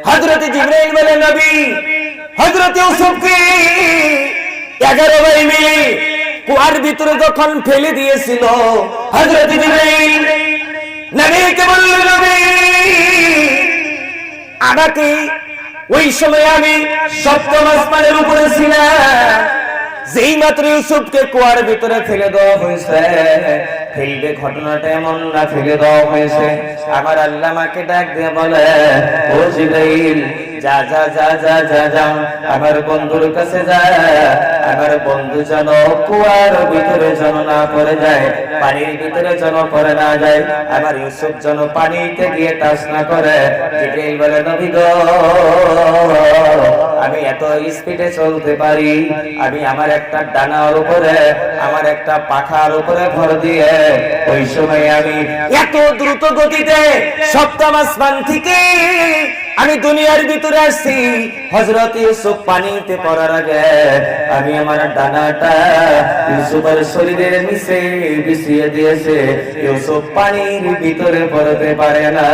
হযরত জিবরাইল বলে নবী হযরত ইউসুফকে 11 ভাই মিলে কুয়ার ভিতরে যখন ফেলে দিয়েছিল হযরত জিবরাইল নবীকে বলল নবী আমাকে ওই সময় আমি সপ্তম আসমানের উপরে ছিলাম যেই মাত্র ইউসুফকে কুয়ার ভিতরে ফেলে দেওয়া হয়েছে ফেলবে ঘটনাটা এমন না ফেলে দেওয়া হয়েছে আমার আল্লাহ আমাকে ডাক দিয়ে বলে ও জিবরাইল যা যা যা যা যা যা আমার বন্ধুর কাছে যা আমার বন্ধু যেন কুয়ার ভিতরে যেন না পড়ে যায় পানির ভিতরে যেন পড়ে না যায় আমার ইউসুফ যেন পানিতে গিয়ে টাচ না করে জিবরাইল বলে নবী গো আমি এত স্পিডে চলতে পারি আমি আমার একটা ডানার উপরে আমার একটা পাখার উপরে ভর দিয়ে ওই সময় আমি এত দ্রুত গতিতে সপ্তম আসমান থেকে আমি দুনিয়ার ভিতরে আসছি হযরত ইউসুফ পানিতে পড়ার আগে আমি আমার ডানাটা ইউসুফের শরীরের নিচে বিছিয়ে দিয়েছে ইউসুফ পানির ভিতরে পড়তে পারে না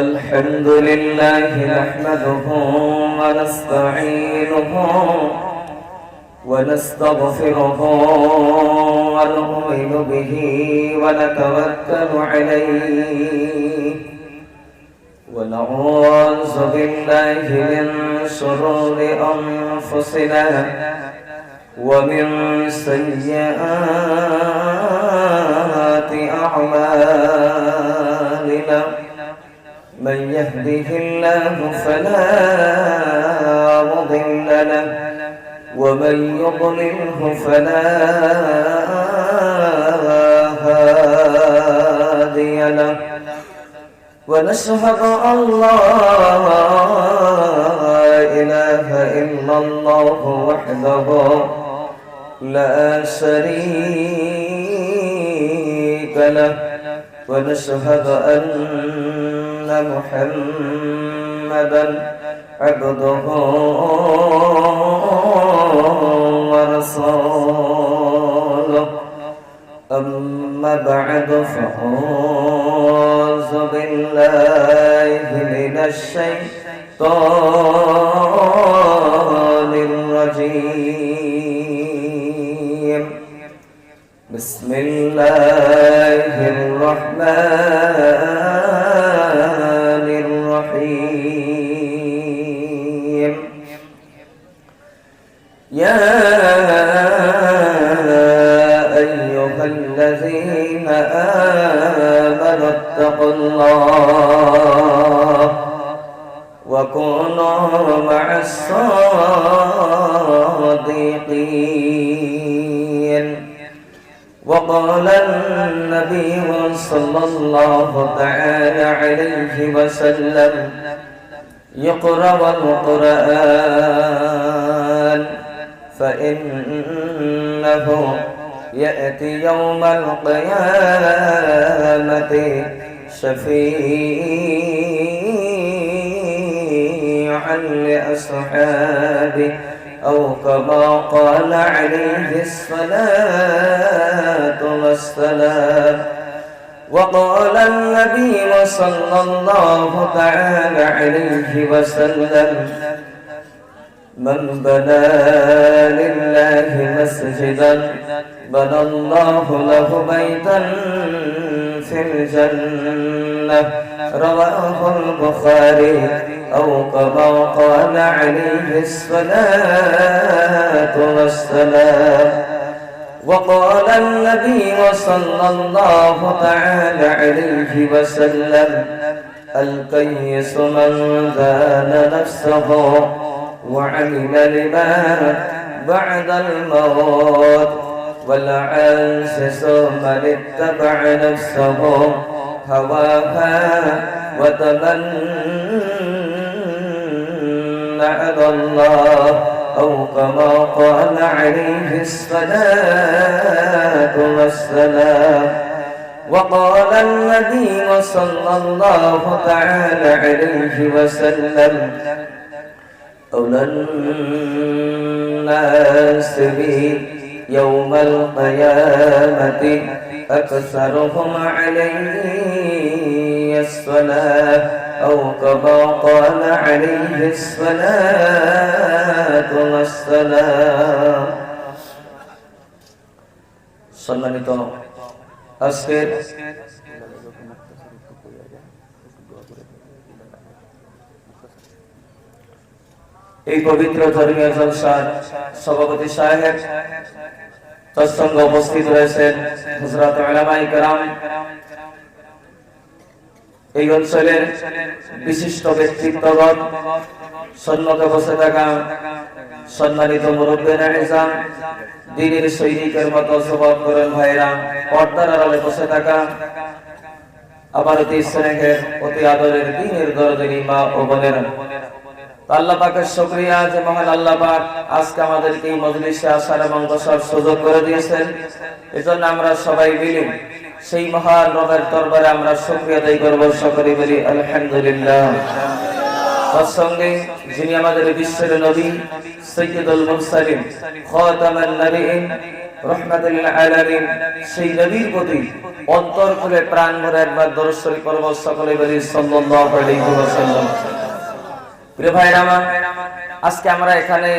আলহামদুলিল্লাহ নাহমাদুহু ওয়া নাস্তাঈনুহু ونستغفره ونؤمن به ونتوكل عليه ونعوذ بالله من شرور أنفسنا ومن سيئات أعمالنا من يهده الله فلا مضل له ومن يضلله فلا هادي له ونشهد أن لا إله إلا الله وحده لا شريك له ونشهد أن محمدا عبده ورسوله أما بعد فأعوذ بالله من الشيطان الرجيم بسم الله الرحمن الرحيم يا أيها الذين آمنوا اتقوا الله وكونوا مع الصادقين وقال النبي صلى الله تعالى عليه وسلم يقرأ القرآن فإنه يأتي يوم القيامة شفيعا لأصحابه أو كما قال عليه الصلاة والسلام وقال النبي صلى الله تعالى عليه وسلم من بنى لله مسجدا بنى الله له بيتا في الجنة رواه البخاري أو كما قال عليه الصلاة والسلام وقال النبي صلى الله تعالى عليه وسلم الكيس من دان نفسه وعمل لما بعد الموت والعاجز من اتبع نفسه هواها وتمنى على الله أو كما قال عليه الصلاة والسلام وقال النبي صلى الله تعالى عليه وسلم أولى الناس بي ইয়াউমাল কিয়ামাতি আকসারুহুম আলাইহি আসসালাহ আও কামা ক্বালা আলাইহি আসসালাতু ওয়াসসালাম। সম্মানিত আজকের এই পবিত্র ধর্মীয় জলসার সভাপতি সাহেব, তৎসঙ্গে উপস্থিত রয়েছেন হযরত উলামায়ে কেরাম, এই অঞ্চলের বিশিষ্ট ব্যক্তিত্বগণ, সম্মানিত বসে থাকা সম্মানিত মুরব্বিয়ানে নিজাম, দ্বীনের সৈনিকের মতো যুবক তরুণ ভাইরা, পর্দার আড়ালে বসে থাকা আমার অতি স্নেহের অতি আদরের দ্বীনের দরদি মা ও বোনেরা, আল্লাহ পাকের শুকরিয়া যে মহান আল্লাহ পাক আজকে আমাদেরকে এই মজলিসে আসার এবং বসার সুযোগ করে দিয়েছেন। এজন্য আমরা সবাই মিলে সেই মহান রবের দরবারে আমরা শুকরিয়া আদায় করব, সকলে বলি আলহামদুলিল্লাহ। তার সঙ্গে যিনি আমাদের বিশ্বের নবী, সাইয়্যিদুল মুরসালিন, খাতামুন নবিয়্যিন, রাহমাতুল লিল আলামিন, সেই নবীর প্রতি অন্তর খুলে প্রাণ ভরে একবার দরুদ শরীফ পড়ব, সকলে বলি সাল্লাল্লাহু আলাইহি ওয়াসাল্লাম। প্রিয় ভাইরা আমার, আজকে আমরা এখানে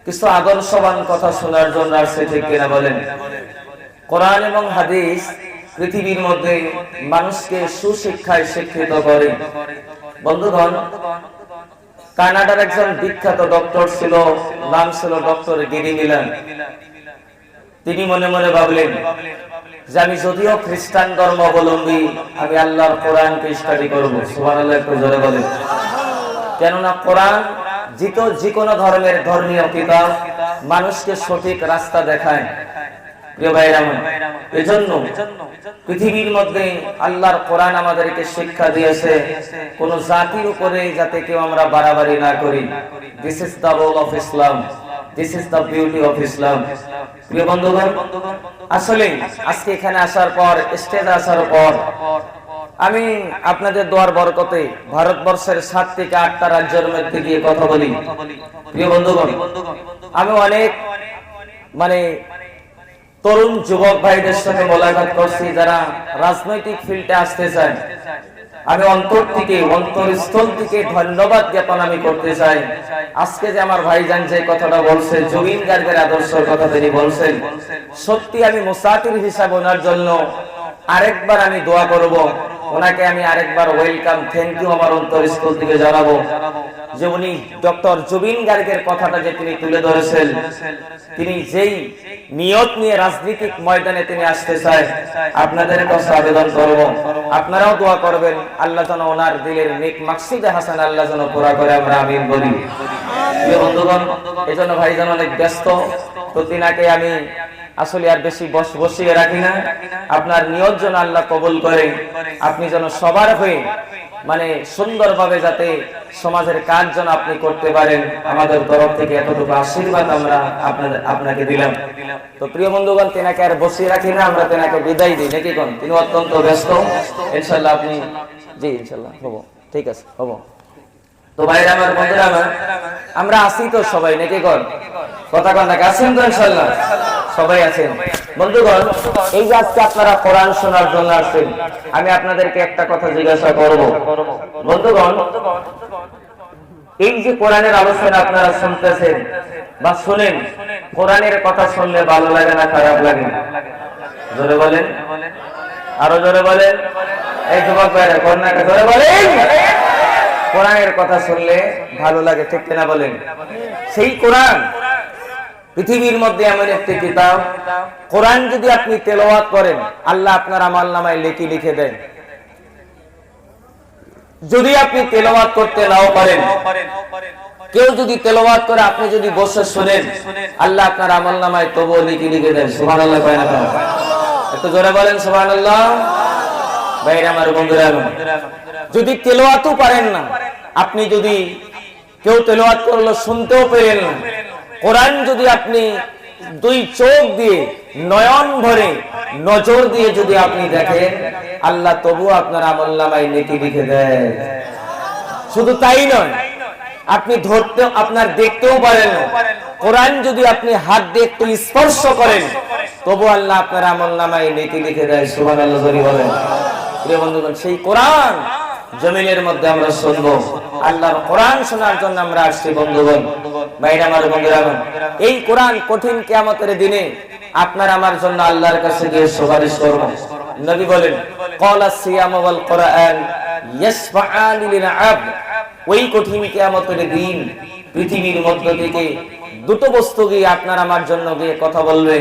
কিছু আদর্শবান কথা শোনার জন্য আসছি, ঠিক কিনা বলেন? কোরআন এবং হাদিস পৃথিবীর মধ্যে মানুষকে সুশিক্ষায় শিক্ষিত করে। বন্ধুগণ, কানাডার একজন বিখ্যাত ডক্টর ছিল, নাম ছিল ডক্টর গেরি মিলার। তিনি মনে মনে ভাবলেন যে আমি যদিও খ্রিস্টান ধর্মাবলম্বী, আমি আল্লাহর কোরআনকে স্টাডি করবো। সুবহানাল্লাহ, একটু জোরে বলেন। কেননা কোরআন যে কোনো ধর্মের ধর্মীয় কিতাব মানুষকে সঠিক রাস্তা দেখায়। প্রিয় ভাইরা আমার, এজন্য পৃথিবীর মধ্যে আল্লাহর কোরআন আমাদেরকে শিক্ষা দিয়েছে কোন জাতির উপরে যাতে কেউ আমরা বাড়াবাড়ি না করি। This is the role of Islam, this is the beauty of Islam. প্রিয় বন্ধুগণ, আসলে আজকে এখানে আসার পর, স্টেজে আসার পর আমি আপনাদের দোয়ার বরকতে ভারতবর্ষের 7 থেকে 8টা রাজ্যের মধ্যে গিয়ে কথা বলি। প্রিয় বন্ধুগণ, আমি অনেক তরুণ যুবক ভাইদের সাথে মোলাকাত করছি যারা রাজনৈতিক ফিল্ডে আসতে চায়। আমি অন্তরস্থল থেকে ধন্যবাদ জ্ঞাপন আমি করতে চাই। আজকে যে আমার ভাইজান যে কথাটা বলছে, জুবিন গার্গের আদর্শের কথা তিনি বলছেন, সত্যি আমি মুসাফির হিসাবে ওনার জন্য আরেকবার আমি দোয়া করব, ওনাকে আমি আরেকবার ওয়েলকাম, থ্যাংক ইউ আমার অন্তরস্থল থেকে জানাবো যে উনি ডক্টর জুবিন গার্গের কথাটা যে তিনি তুলে ধরেছেন, তিনি যেই নিয়ত নিয়ে রাজনৈতিক ময়দানে তিনি আসতে চায়, আপনাদের কাছে আবেদন করব আপনারাও দোয়া করবেন, আল্লাহ যেন ওনার দিলের নেক মাকসুদে হাসান আল্লাহ যেন পুরা করে, আমরা আমিন বলি। প্রিয় বন্ধুগণ, এজন্য ভাইজান অনেক ব্যস্ত, তো তিনাকে আমি আসলে আর বেশি বসিয়ে রাখি না। আপনার নিয়ত যেন আল্লাহ কবুল করে, আপনি যেন সবার হয়ে সুন্দরভাবে যাতে সমাজের কাজ যেন আপনি করতে পারেন, আমাদের তরফ থেকে এতটুকু আশীর্বাদ আমরা আপনাকে দিলাম। তো প্রিয় বন্ধুগণ, তেনাকে আর বসিয়ে রাখি না, আমরা তেনাকে বিদায় দিই, নাকি কোন? তিনি অত্যন্ত ব্যস্ত। ইনশাআল্লাহ আপনি, জি ইনশাআল্লাহ হবো, ঠিক আছে হবো। তো ভাইরা আমার, বন্ধুরা আমার, আমরা আসি তো সবাই, নাকি কোন? কথা কন নাকি? আছেন তো ইনশাআল্লাহ? সবাই আছেন। বন্ধুগণ, এই যে আজকে আপনারা কোরআন শোনার জন্য আসছেন, আমি আপনাদেরকে একটা কথা জিজ্ঞাসা করব। বন্ধুগণ, এই যে কোরআনের আলোচনা আপনারা শুনতেছেন বা শুনেন, কোরআনের কথা শুনলে ভালো লাগে না খারাপ লাগে? জোরে বলেন, আরো জোরে বলেন। এই যুবক ভাইরা, কন্যাকে জোরে বলেন। কোরআনের কথা শুনলে ভালো লাগে, ঠিক কিনা বলেন? সেই কোরআন পৃথিবীর মধ্যে এমন একটি কিতাব, কোরআন যদি আপনি তেলাওয়াত করেন, আল্লাহ আপনার আমলনামায় লিখে দেন। যদি আপনি তেলাওয়াত করতে নাও পারেন, কেউ যদি তেলাওয়াত করে আপনি যদি বসে শুনেন, আল্লাহ আপনার আমলনামায় তবুও লিখে দেন। সুবহানাল্লাহ, একটু জোরে বলেন সুবহানাল্লাহ। ভাইরা আমার, বন্ধুরা, যদি তেলাওয়াতও পারেন না, আপনি যদি কেউ তেলাওয়াত করলো শুনতেও পেলেন না, কোরআন যদি আপনি 2 চোখ দিয়ে, নয়ন ভরে, নজর দিয়ে যদি আপনি দেখেন, আল্লাহ তবু আপনার আমলনামায় নেকি লিখে দেয়। শুধু তাই নয়, আপনি আপনার দেখতেও পারেন না, কোরআন যদি আপনি হাত দিয়ে একটু স্পর্শ করেন তবু আল্লাহ আপনার আমলনামায় নেকি লিখে দেয়। সুবহানাল্লাহ জোরে বলেন। প্রিয় বন্ধুগণ, সেই কোরআন জমিনের মধ্যে আমরা শুনবো। আল্লাহর কোরআন শোনার জন্য আমরা আসছি বন্ধুগণ, ভাইরা আমার, বন্ধুরা আমার। এই কোরআন কঠিন কিয়ামতের দিনে আপনার আমার জন্য আল্লাহর কাছে গিয়ে সুপারিশ করবে। নবী বলেন, ক্বালা সিয়াম ওয়াল কোরআন ইয়াশফাআনি লিল আবদ। ওই কঠিন কিয়ামতের দিন পৃথিবীর মধ্য থেকে দুটো বস্তু গিয়ে আপনার আমার জন্য গিয়ে কথা বলবে।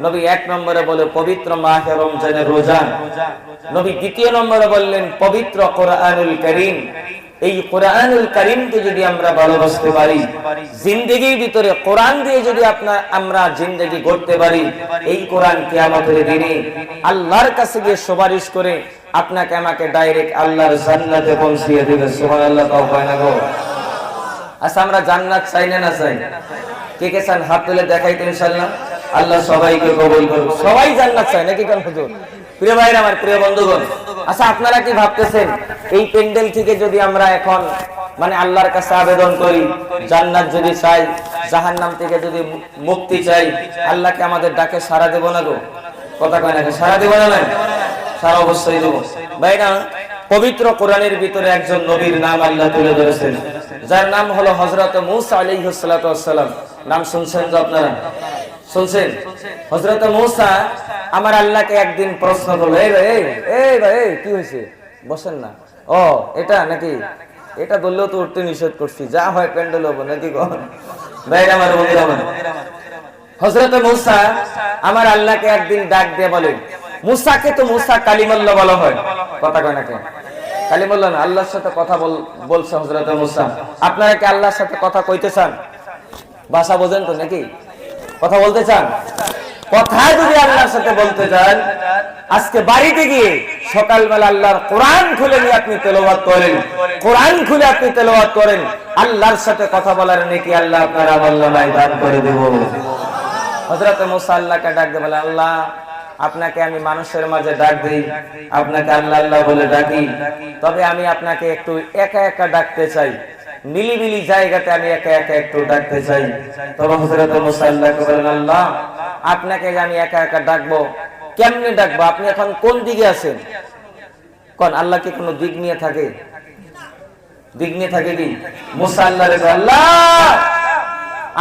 নবী এক নম্বরে বলে পবিত্র মাহে রমজানের রোজা। নবী দ্বিতীয় নম্বরে বললেন পবিত্র কোরআনুল কারীম। এই কোরআনুল কারীমকে যদি আমরা ভালোবাসতে পারি, জিন্দেগির ভিতরে কোরআন দিয়ে যদি আমরা জিন্দেগি গড়তে পারি, এই কোরআন কিয়ামতের দিনে আল্লাহর কাছে গিয়ে সুপারিশ করে আপনাকে আমাকে ডাইরেক্ট আল্লাহর জান্নাতে পৌঁছিয়ে দেবে। সুবহানাল্লাহ। তাওবা না গো। আচ্ছা, আমরা জান্নাত চাই না চাই? কে কে চান হাত তুলে দেখাইতে ইনশাআল্লাহ। আল্লাহ সবাইকে কবুল করুক। সবাই জান্নাত চায় নাকি কোন হুজুর? প্রিয় ভাইরা আমার, প্রিয় বন্ধুগণ, আচ্ছা আপনারা কি ভাবতেছেন এই প্যান্ডেল থেকে যদি আমরা এখন আল্লাহর কাছে আবেদন করি, জান্নাত যদি চাই, জাহান্নাম থেকে যদি মুক্তি চাই, আল্লাহকে আমাদের ডাকে সাড়া দেব না গো? কথা কয় না? সাড়া দেব না? সাড়া অবশ্যই দেব। ভাইরা, পবিত্র কোরআনের ভিতরে একজন নবীর নাম আল্লাহ তুলে ধরেছেন, যার নাম হলো হযরত মূসা আলাইহিস সালাতু ওয়াস সালাম। নাম শুনছেন তো আপনারা? শুনছেন? হযরত মূসা আমার আল্লাহকে একদিন প্রশ্ন করলো, এই ভাই কি হয়েছে, বসেন না। ও এটা নাকি? এটা বললেও তো উঠতে নিষেধ করছি, যা হয় প্যান্ডেল হবো নাকি গো? ভাইরা আমার, বন্ধুরা আমার, হযরত মূসা আমার আল্লাহকে একদিন ডাক দিয়ে বলেন, মূসাকে তো মূসা কালিমুল্লাহ বলা হয়। কথা কয় না কেন? কালিমুল্লাহ না, আল্লাহর সাথে কথা বলছে হযরত মূসা। আপনারা কি আল্লাহর সাথে কথা কইতে চান? ভাষা বোঝেন তো নাকি? কথা বলতে চান? কথা যদি আল্লাহর সাথে বলতে চান, আজকে বাড়িতে গিয়ে সকালবেলা আল্লাহর কোরআন খুলে নিয়ে আপনি তেলাওয়াত করেন, কোরআন খুলে আপনি তেলাওয়াত করেন, আল্লাহর সাথে কথা বলার নেকি আল্লাহ আপনার আমলনামায় দান করে দেব। হযরত মূসা আল্লাহকে ডাক দিয়ে বলে, আল্লাহ আপনাকে আমি মানুষের মাঝে ডাক দেই, আপনাকে আল্লাহ আল্লাহ বলে ডাকি, তবে আমি আপনাকে একটু একা একা ডাকতে চাই, নিলিবিলি জায়গাতে আমি একা একা একটু ডাকতে চাই। তবে হযরত মূসা আল্লাহকে বলেন, আল্লাহ আপনাকে আমি একা একা ডাকবো, কেমনে ডাকবো? আপনি এখন কোন দিকে আছেন? কোন আল্লাহ কি কোনো দিক নিয়ে থাকে? দিক নিয়ে থাকে কি? মূসা আল্লাহরে বলে, আল্লাহ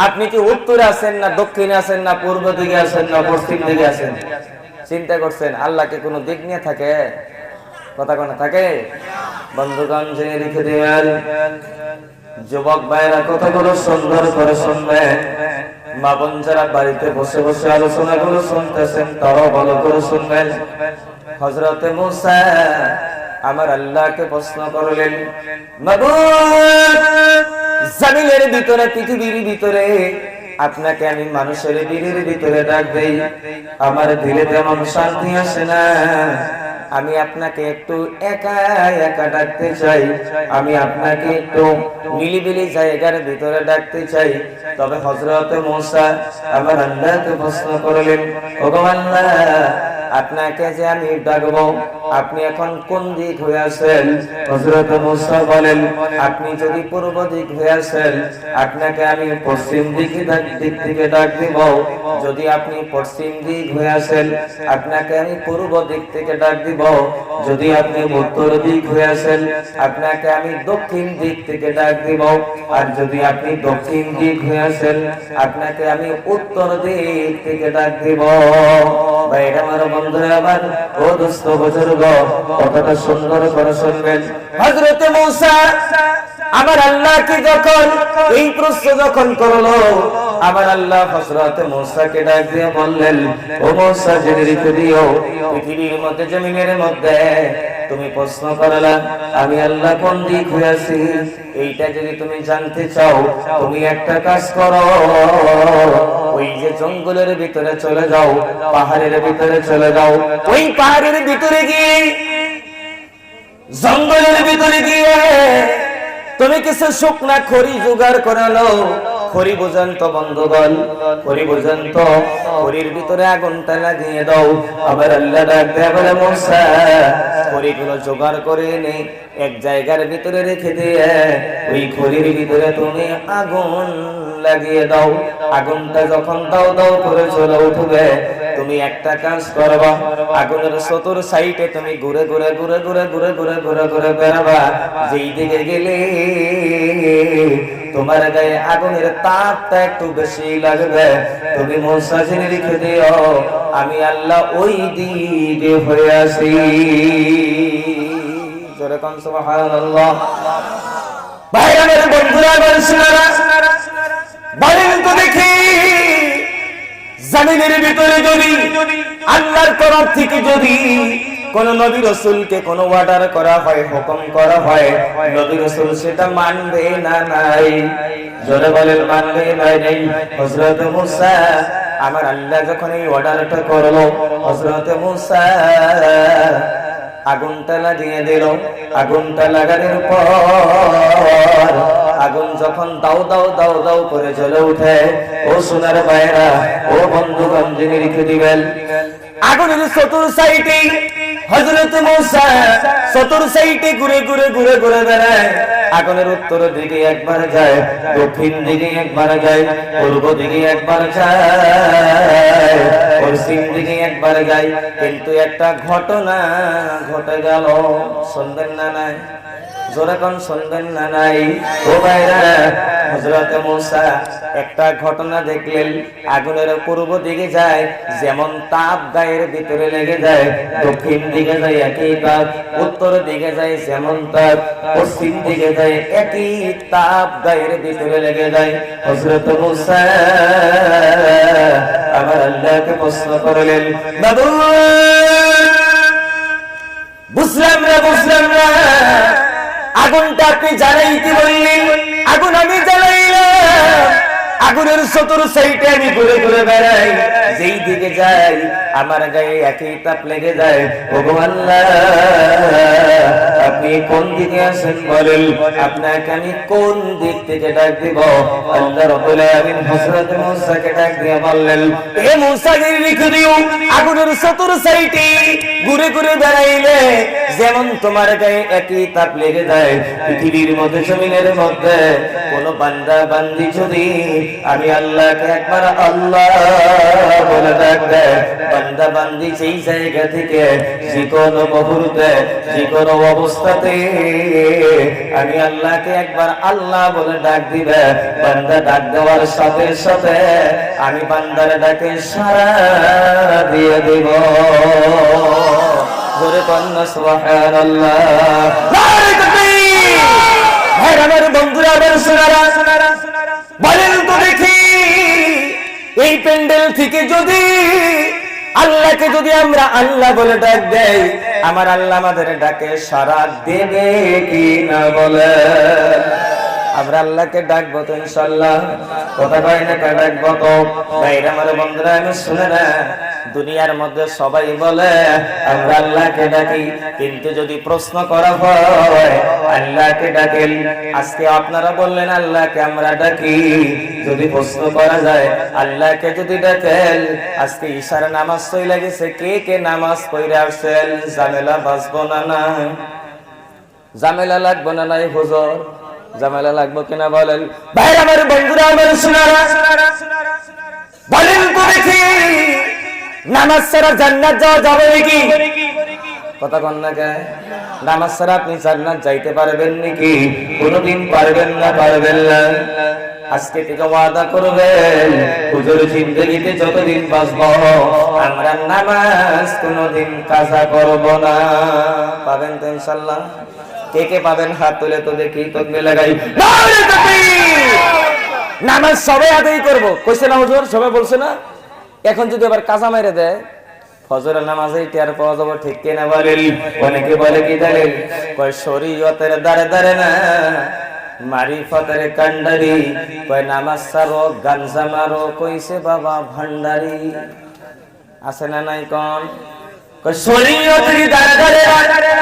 আপনি কি উত্তরে আছেন না দক্ষিণে আছেন না পূর্ব দিকে আছেন না পশ্চিম দিকে আছেন? চিন্তা করছেন আল্লাহকে কোনো দিক নিয়ে থাকে? কথা কোন থাকে? বন্ধুগণ, জেনে রেখে দেন, যুবক ভাইরা কতগুলো সুন্দর করে শুনবেন, মা বোন যারা বাড়িতে বসে বসে আলোচনাগুলো শুনতেছেন তারাও ভালো করে শুনবেন। হযরত মূসা আমার আল্লাহকে প্রশ্ন করলেন, মাবুদ জমিনের ভিতরে, পৃথিবীর ভিতরে আপনাকে আমি মানুষের দিলের ভিতরে ডাক দেই, আমার দিলে তেমন শান্তি আসে না, আমি আপনাকে একটু একা একা ডাকতে চাই, আমি আপনাকে একটু নিলিবিলি জায়গার ভিতরে ডাকতে চাই। তবে হযরত মূসা আমার আল্লাহকে প্রশ্ন করলেন, ওগো আল্লাহ আপনাকে যে আমি ডাকবো, আপনি এখন কোন দিক হয়ে আছেন? হযরত মূসা বলেন, আপনি যদি পূর্ব দিক হয়ে আছেন, আপনাকে আমি পশ্চিম দিক থেকে ডাক দিব। যদি আপনি পশ্চিম দিক হয়ে আছেন, আপনাকে আমি পূর্ব দিক থেকে ডাক দিব। যদি আপনি উত্তর দিক হয়ে আছেন, আপনাকে আমি দক্ষিণ দিক থেকে ডাক দিব। আর যদি আপনি দক্ষিণ দিক হয়ে আছেন, আপনাকে আমি উত্তর দিক থেকে ডাক দিব। ভাইরা আমার, বন্ধুরা আমার, ও দোস্ত বুজুর্গ, কতটা সুন্দর করে শুনবেন। হযরত মূসা আমার আল্লাহকে যখন এই প্রশ্ন যখন করলো, আমার আল্লাহ হযরত মূসাকে ডাক দিয়ে বললেন, ও মূসা জেনে রেখে দিও, পৃথিবীর মধ্যে জমিনের মধ্যে তুমি প্রশ্ন করলা আমি আল্লাহ কোন দিক হয়ে আছি, এইটা যদি তুমি জানতে চাও, তুমি একটা কাজ করো, ওই যে জঙ্গলের ভিতরে চলে যাও, পাহাড়ের ভিতরে চলে যাও, ওই পাহাড়ের ভিতরে গিয়ে, জঙ্গলের ভিতরে গিয়ে তুমি কিছু শুকনা খড়ি জোগাড় করে নাও, খড়ি পর্যন্ত বন্ধগণ, খড়ি পর্যন্ত খড়ির ভিতরে আগুনটা লাগিয়ে দাও। আবার আল্লাহ ডাক দেয়া বলে মুসা খড়িগুলো জোগাড় করে এনে এক জায়গার ভিতরে রেখে দিয়ে ওই খড়ির ভিতরে তুমি আগুন লাগিয়ে দাও। আগুনটা যখন দাও দাও করে জ্বলে উঠবে, তুমি একটা কাজ করবা, আগুনের চতুর সাইডে তুমি ঘুরে ঘুরে ঘুরে ঘুরে ঘুরে ঘুরে ঘুরে ঘুরে বেড়াবা। যেই দিকে গেলে তোমার গায়ে আগুনের তাপটা একটু বেশি লাগবে, তুমি মুসা জেনে রেখে দিও আমি আল্লাহ ওই দিকে হয়ে আসি। জোরে কোন সুবহানাল্লাহ। ভাইরানের বন্ধুরা বলছিলাম বলেন তো দেখি, জমিনের ভিতরে যদি আল্লাহর তরফ থেকে যদি কোন নবী রাসূলকে কোন অর্ডার করা হয়, হুকুম করা হয়, নবী রাসূল সেটা মানবে না নাই? জোরে বলেন মানবে না নাই? হযরত মুসা আমার আল্লাহ যখন এই অর্ডারটা করলো, হযরত মুসা আগুনটা লাগিয়ে দিল। আগুনটা লাগানোর পর আগুন যখন দাও দাও দাও দাও করে জ্বলে উঠে, ও সোনার ভাইরা, ও বন্ধুগণ জেনে রেখে দিবেন, আগুনের চতুর সাইডে হযরত মুসা চতুর সাইডে ঘুরে ঘুরে ঘুরে ঘুরে বেড়ায়। আগুনের উত্তর দিকে একবার যায়, দক্ষিণ দিকে একবার যায়, পূর্ব দিকে একবার যায়, পশ্চিম দিকে একবার যায়। কিন্তু একটা ঘটনা ঘটে গেল, শুনবেন না নাই? জোরে কোন শুনবেন না নাই? ও ভাইরা, হযরত মুসা একটা ঘটনা দেখলেন, আগুনের পূর্ব দিকে যায় যেমন তাপ গায়ের ভিতরে লেগে যায়, দক্ষিণ দিকে যায় একই তাপ, উত্তর দিকে যায় যেমন তাপ, পশ্চিম দিকে যায় একই তাপ গায়ের ভিতরে লেগে যায়। হযরত মুসা আমার আল্লাহকে প্রশ্ন করলেন, বাবু বুঝলাম না বুঝলাম না, আগুনটা আপনি জ্বালাইতে বললেন, আগুন আমি জ্বালাইলাম, আগুনের চতুর সাইডে আমি ঘুরে ঘুরে বেড়াই, যেই দিকে যাই আমার গায়ে একই তাপ লেগে যায়। ওগো আল্লাহ, আপনি কোন দিকে আছেন বলেন, আপনাকে আমি কোন দিক থেকে ডাক দিব? আল্লাহ রাব্বুল আলামিন হযরত মুসাকে ডাক দিয়ে বললেন, এ মুসা লিখে দিও, আগুনের চতুর সাইডে ঘুরে ঘুরে বেড়াইলে যেমন তোমার গায়ে একই তাপ লেগে যায়, পৃথিবীর মধ্যে জমিনের মধ্যে কোন বান্দা বান্দি যদি আমি আল্লাহকে একবার আল্লাহ বলে ডাক দেয়, বান্দা বান্দি সেই জায়গা থেকে যে কোনো মুহূর্তে যে কোনো অবস্থাতে আমি আল্লাহকে একবার আল্লাহ বলে ডাক দিবে, বান্দা ডাক দেওয়ার সাথে সাথে আমি বান্দার ডাকে সাড়া দিয়ে দেব। জোরে কন্যা সুবহানাল্লাহ। আমার বন্ধুরা বলেন তো দেখি, এই প্যান্ডেল থেকে যদি আল্লাহকে যদি আমরা আল্লাহ বলে ডাক দেই, আমার আল্লাহ আমাদের ডাকে সাড়া দেবে কি না বলে? আমরা আল্লাহকে ডাকবো তো ইনশাআল্লাহ, কথা কয় না ডাকবো তো? ভাইরা আমার বন্ধুরা আমি শুনে না, দুনিয়ার মধ্যে সবাই বলে আমরা আল্লাহকে ডাকি, কিন্তু যদি প্রশ্ন করা হয় আল্লাহকে ডাকেন, আজকে আপনারা বললেন আল্লাহকে আমরা ডাকি, যদি প্রশ্ন করা যায় আল্লাহকে যদি ডাকেন, আজকে ইশারা নামাজ চলে গেছে, কে কে নামাজ পড়ে আসছেন? ঝামেলা বাঁচবো না না? ঝামেলা লাগবো না নাই হুজুর? ঝামেলা লাগবো কিনা বলেন? ভাই আমার বন্ধুরা আমার শোনারা বলেন তো দেখি, নামাজ ছাড়া জান্নাত যাওয়া যাবে নাকি? কথা কন না কে? নামাজ ছাড়া আপনি জান্নাত যাইতে পারবেন নাকি? কোনদিন পারবেন না, পারবেন না। আজকে থেকে ওয়াদা করবেন, হুজুর জিন্দেগিতে যতদিন বাঁচবো আমরা নামাজ কোনদিন কাজা করব না। পাবেন তো ইনশাআল্লাহ? কে কে পাবেন হাত তুলে তো দেখি, তকবীর লাগাই। নামাজ সবাই আদায় করব কইছে না হুজুর? সবাই বলছে না? এখন যদি আবার কাজা মেরে দেয় ফজরের নামাজেই টের পাওয়া যাবে, ঠিক কিনা বলেন? অনেকে বলে কি জানেন, কয় শরীয়তের দাঁড়ে দাঁড়ে না মারিফতের কান্ডারি, কয় নামাজ ছাড়ো গাঞ্জা মারো, কইছে বাবা ভান্ডারি। আছে না নাই কোন? কয় শরীয়তের দাঁড়ে দাঁড়ে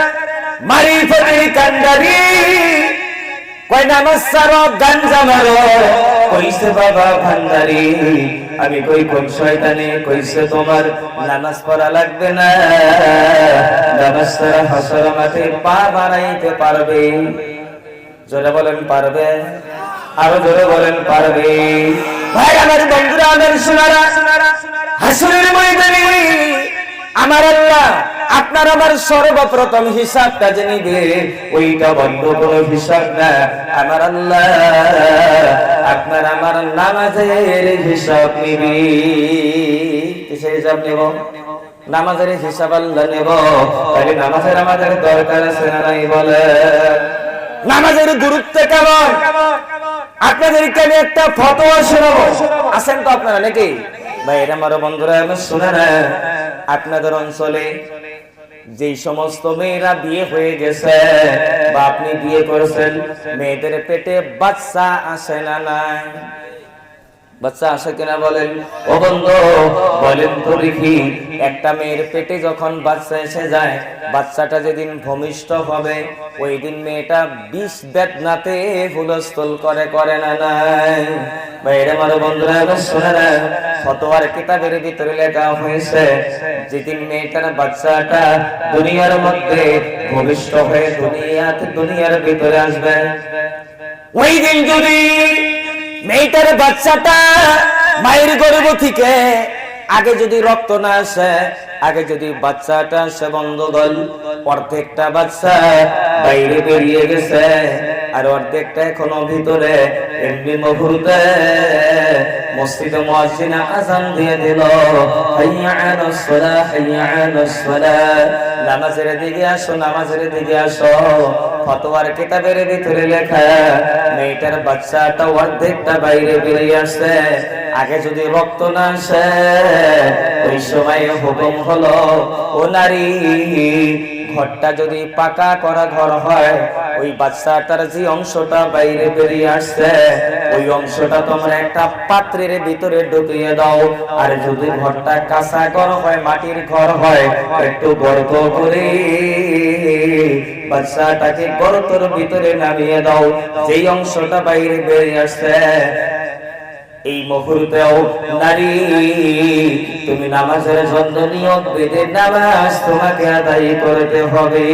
মারিফতের কান্ডারি, কয় নামাজ ছাড়ো গাঞ্জা মারো, কইছে বাবা ভান্ডারি, আমি কই কোন শয়তানে কইছে তোমার নামাজ পড়া লাগবে না, নামাজ ছাড়া হাসর মাঠে পা বাড়াইতে পারবে? জোরে বলেন পারবে? আরো জোরে বলেন পারবে? ভাই আমার বন্ধুরা, আমার সোনারা, হাসরের ময়দানে আমার আল্লাহ আপনার আমার সর্বপ্রথম হিসাবটা যে নিবে, ওইটা বন্ধ কোনো হিসাব না। আমার আল্লাহ আপনার আমার নামাজের হিসাব নিবে। কিসের হিসাব নেব? নামাজের হিসাব আল্লাহ নেব। তাহলে নামাজের আমাদের দরকার আছে না নাই বলে? নামাজের গুরুত্ব কেমন আপনাদেরকে আমি একটা ফতোয়া শোনাবো। আছেন তো আপনারা নাকি? ভাই আমার বন্ধুরা শুনে না, আপনাদের অঞ্চলে যেই সমস্ত মেয়েরা বিয়ে হয়ে গেছে বা আপনি বিয়ে করেছেন, মেয়েদের পেটে বাচ্চা আসে না নাই? বাচ্চা আসে কিনা বলেন? ও বন্ধু বলেন তো দেখি, একটা মেয়ের পেটে যখন বাচ্চা এসে যায়, বাচ্চাটা যেদিন ভূমিষ্ঠ হবে ওই দিন মেয়েটা বিষ বেদনাতে হুলস্থুল করে, করে না নাই? বাইরে আমার বন্ধুরা শুনে না, ফতোয়ার কিতাবের ভিতরে লেখা হয়েছে যেদিন মেয়েটার বাচ্চাটা দুনিয়ার মধ্যে ভূমিষ্ঠ হয়ে দুনিয়ার ভিতরে আসবে, ওই দিন যদি মেয়েটার বাচ্চাটা মায়ের গর্ভ থেকে আগে যদি রক্ত না আসে, আগে যদি বাচ্চাটা আসে বন্ধুগণ, অর্ধেকটা বাচ্চা বাইরে বেরিয়ে গেছে আর অর্ধেকটা এখনো ভিতরে, এমনি মুহূর্তে মসজিদে মুয়াজ্জিন আযান দিয়ে দিল, হাইয়া আলাস সালাহ, হাইয়া আলাস সালাহ, নামাজের দিকে আসো, নামাজের দিকে আসো। ফতোয়ার কিতাবের ভিতরে লেখা, মেয়েটার বাচ্চাটা অর্ধেকটা বাইরে বেরিয়ে আসছে, আগে যদি রক্ত না আসে ওই সময় হুকুম হলো, ও নারী, ঘরটা যদি পাকা করা ঘর হয়, ওই বাচ্চাটার যে অংশটা বাইরে বেরিয়ে আসছে ওই অংশটা তোমরা একটা পাত্রের ভিতরে ঢুকিয়ে দাও। আর যদি ঘরটা কাঁচা ঘর হয়, মাটির ঘর হয়, একটু গর্ত করে বাচ্চাটাকে গর্তের ভিতরে নামিয়ে দাও। যেই অংশটা বাইরে বেরিয়ে আসছে এই মুহূর্তেও নারী তুমি নামাজের জন্য নিয়ত বেঁধে নামাজ তোমাকে আদায় করতে হবে।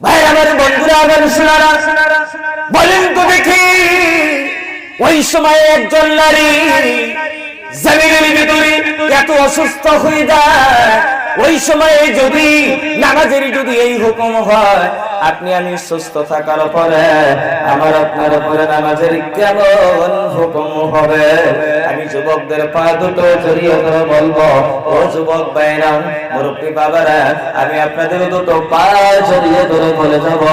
ভাই আমার বন্ধুরা, আমার সোনারা, বলেন তো দেখি, ওই সময় একজন নারী জমিনের ভিতরে এত অসুস্থ হয়ে যায়, ওই সময়ে যদি নামাজের যদি এই হুকুম হয়, আপনি আমি সুস্থ থাকার পরে আমার আপনার উপরে নামাজের কেমন হুকুম হবে? আমি যুবকদের পা দুটো জড়িয়ে ধরে বলবো, ও যুবক ভাইরা, মুরব্বী বাবারা, আমি আপনাদের দুটো পা জড়িয়ে ধরে বলে যাব,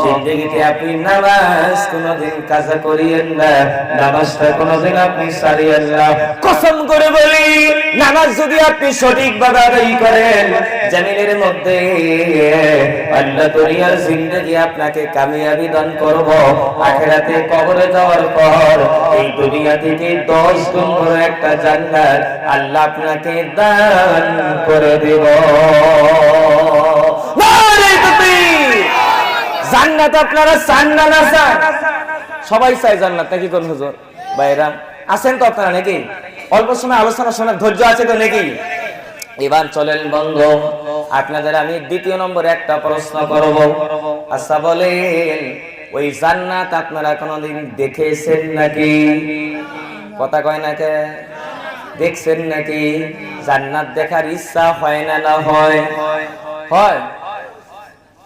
জিন্দেগিতে আপনি নামাজ কোনোদিন কাজা করিয়েন না, নামাজটা কোনোদিন আপনি ছাড়িয়েন না। কসম করে বলি, নামাজ যদি আপনি সঠিকভাবে আদায় করেন, জামিনের মধ্যে আল্লাহ দুনিয়ার জিন্দেগি আপনাকে কামিয়াবি দান করব, আখিরাতে কবরে যাওয়ার পর এই দুনিয়া থেকে 10 গুণ বড় একটা জান্নাত আল্লাহ আপনাকে দান করে দেব। জান্নাত আপনারা চান না? না চান? সবাই চায় জান্নাত, নাকি কোন হুজুর ভাইরা আছেন তো আপনারা নাকি? অল্প সময় আলোচনা শোনার ধৈর্য আছে তো নাকি? এবার চলেন বন্ধু, আপনাদের আমি দ্বিতীয় নম্বরে একটা প্রশ্ন করব। আচ্ছা বলেন, ওই জান্নাত আপনারা কোনদিন দেখেছেন নাকি? কথা কয় না কে? দেখছেন নাকি? জান্নাত দেখার ইচ্ছা হয় না? না হয়? হয়।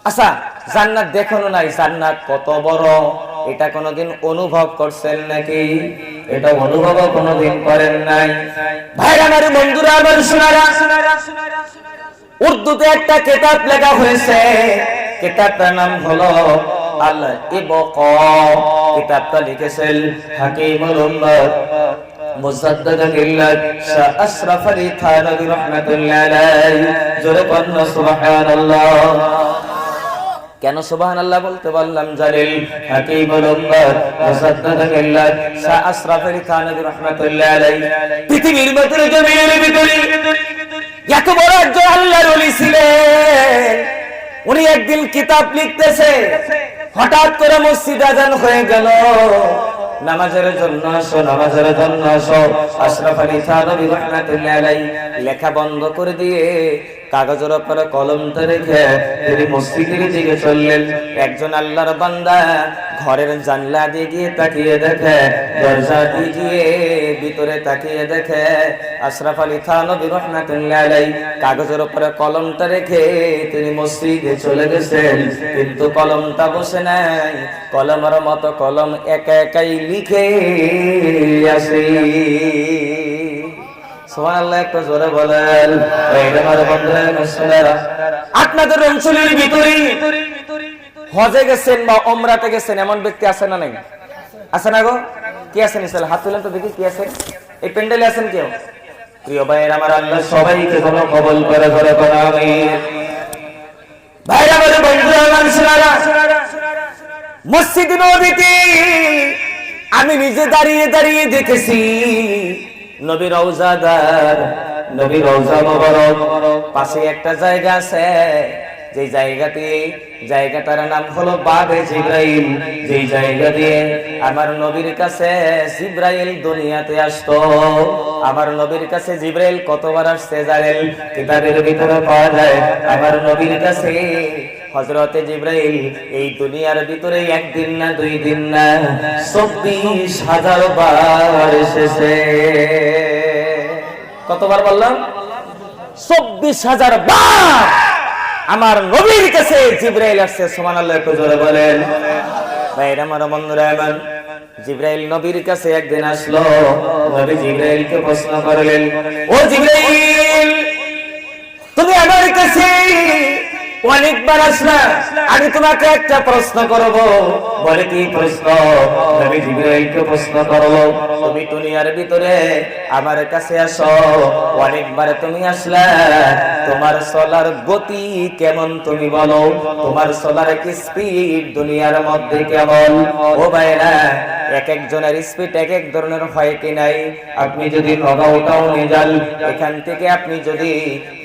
আচ্ছা, জান্নাত দেখানো নাই, জান্নাত কত বড় এটা কোনদিন অনুভব করছেন নাকি? এটা অনুভব কোনদিন করেন নাই। ভাই আমার বন্ধুরা, আমার সোনারা, উর্দুতে একটা কিতাব লেখা হয়েছে, কিতাবটার নাম হলো আল ইবকা। কিতাবটা লিখেছেন হাকিমুল উম্মাত মুসাদ্দাদ মিল্লাত শাহ আশরাফ আলী থানভী রাহমাতুল্লাহ আলাইহি। জোরে বলুন সুবহানাল্লাহ। কেন সুবহানাল্লাহ বলতে বললাম জানেন? হাকিমুল উম্মাত মুসাদ্দাদ মিল্লাত শাহ আশরাফ আলী থানভী রাহমাতুল্লাহ আলাইহি পৃথিবীর ভিতরে, জমিনের ভিতরে এত বড় একজন আল্লাহর ওলি ছিলেন। উনি একদিন কিতাব লিখতেছে, হঠাৎ করে মসজিদ আজান হয়ে গেল, নামাজের জন্য আসো, নামাজের জন্য আসো। আশরাফ আলী থানভী রাহমাতুল্লাহ আলাইহি লেখা বন্ধ করে দিয়ে কাগজের উপরে কলমটা রেখে তিনি মসজিদের দিকে চললেন। একজন আল্লাহর বান্দা ঘরের জানলা দিয়ে গিয়ে তাকিয়ে দেখে, দরজা দিয়ে গিয়ে ভিতরে তাকিয়ে দেখে আশরাফ আলী থানভী রাহমাতুল্লাহ আলাইহি কাগজের উপরে কলমটা রেখে তিনি মসজিদে চলে গেছেন, কিন্তু কলমটা বসে নাই। কলমের মতো কলম একা একাই লিখে আসে। সুবহানাল্লাহ, একটু জোরে বলেন। আপনাদের অঞ্চলের ভিতরে হজে গেছেন বা ওমরাতে গেছেন এমন ব্যক্তি আছে না নাই? আছে না গো? কি আছেন? ইসলাম হাত তুলেন তো দেখি, কি আছেন? এই প্যান্ডেলে আছেন কেউ? প্রিয় ভাইয়ের আমার, আল্লাহ সবাইকে যেন কবুল করে করে করে আমিন। ভাইরা আমার, বন্ধুরা আমার, শোনারা, মসজিদ নববীতে আমি নিজে দাঁড়িয়ে দাঁড়িয়ে দেখেছি নবী রওজাদার, নবী রওজা মোবারক পাশে একটা জায়গা আছে, যে জায়গাটার নাম হলো বাবে জিবরাইল। যে জায়গা দিয়ে আমার নবীর কাছে জিবরাইল দুনিয়াতে আসতো। আমার নবীর কাছে জিবরাইল কতবার আসছে জানেন? কিতাবের ভিতরে পাওয়া যায় আমার নবীর কাছে হযরতে জিবরাইল এই দুনিয়ার ভিতরে একদিন না, দুই দিন না, 24,000 বার এসেছে। কতবার বললাম? 24,000 বার আমার নবীর কাছে জিবরাইল আসছে। সুবহানাল্লাহ, একটু জোরে বলেন। ভাইরা আমার, বন্ধুরা আমার, জিবরাইল নবীর কাছে একদিন আসলো। নবী জিবরাইলকে প্রশ্ন করলেন, ও জিবরাইল, তুমি আমার কাছে অনেকবার আসলা, আমি তোমাকে একটা প্রশ্ন করব। বলে, কি প্রশ্ন? নবী জিবরাইলকে প্রশ্ন করলো, তুমি দুনিয়ার ভিতরে আমার কাছে আসো, অনেকবার তুমি আসলা, তোমার চলার গতি কেমন তুমি বলো? তোমার চলার কি স্পিড দুনিয়ার মধ্যে কেমন? ও ভাইরা, এক একজনের স্পিড এক এক ধরনের হয় কি নাই? আপনি যদি নগাঁও টাউনে যান, এখান থেকে আপনি যদি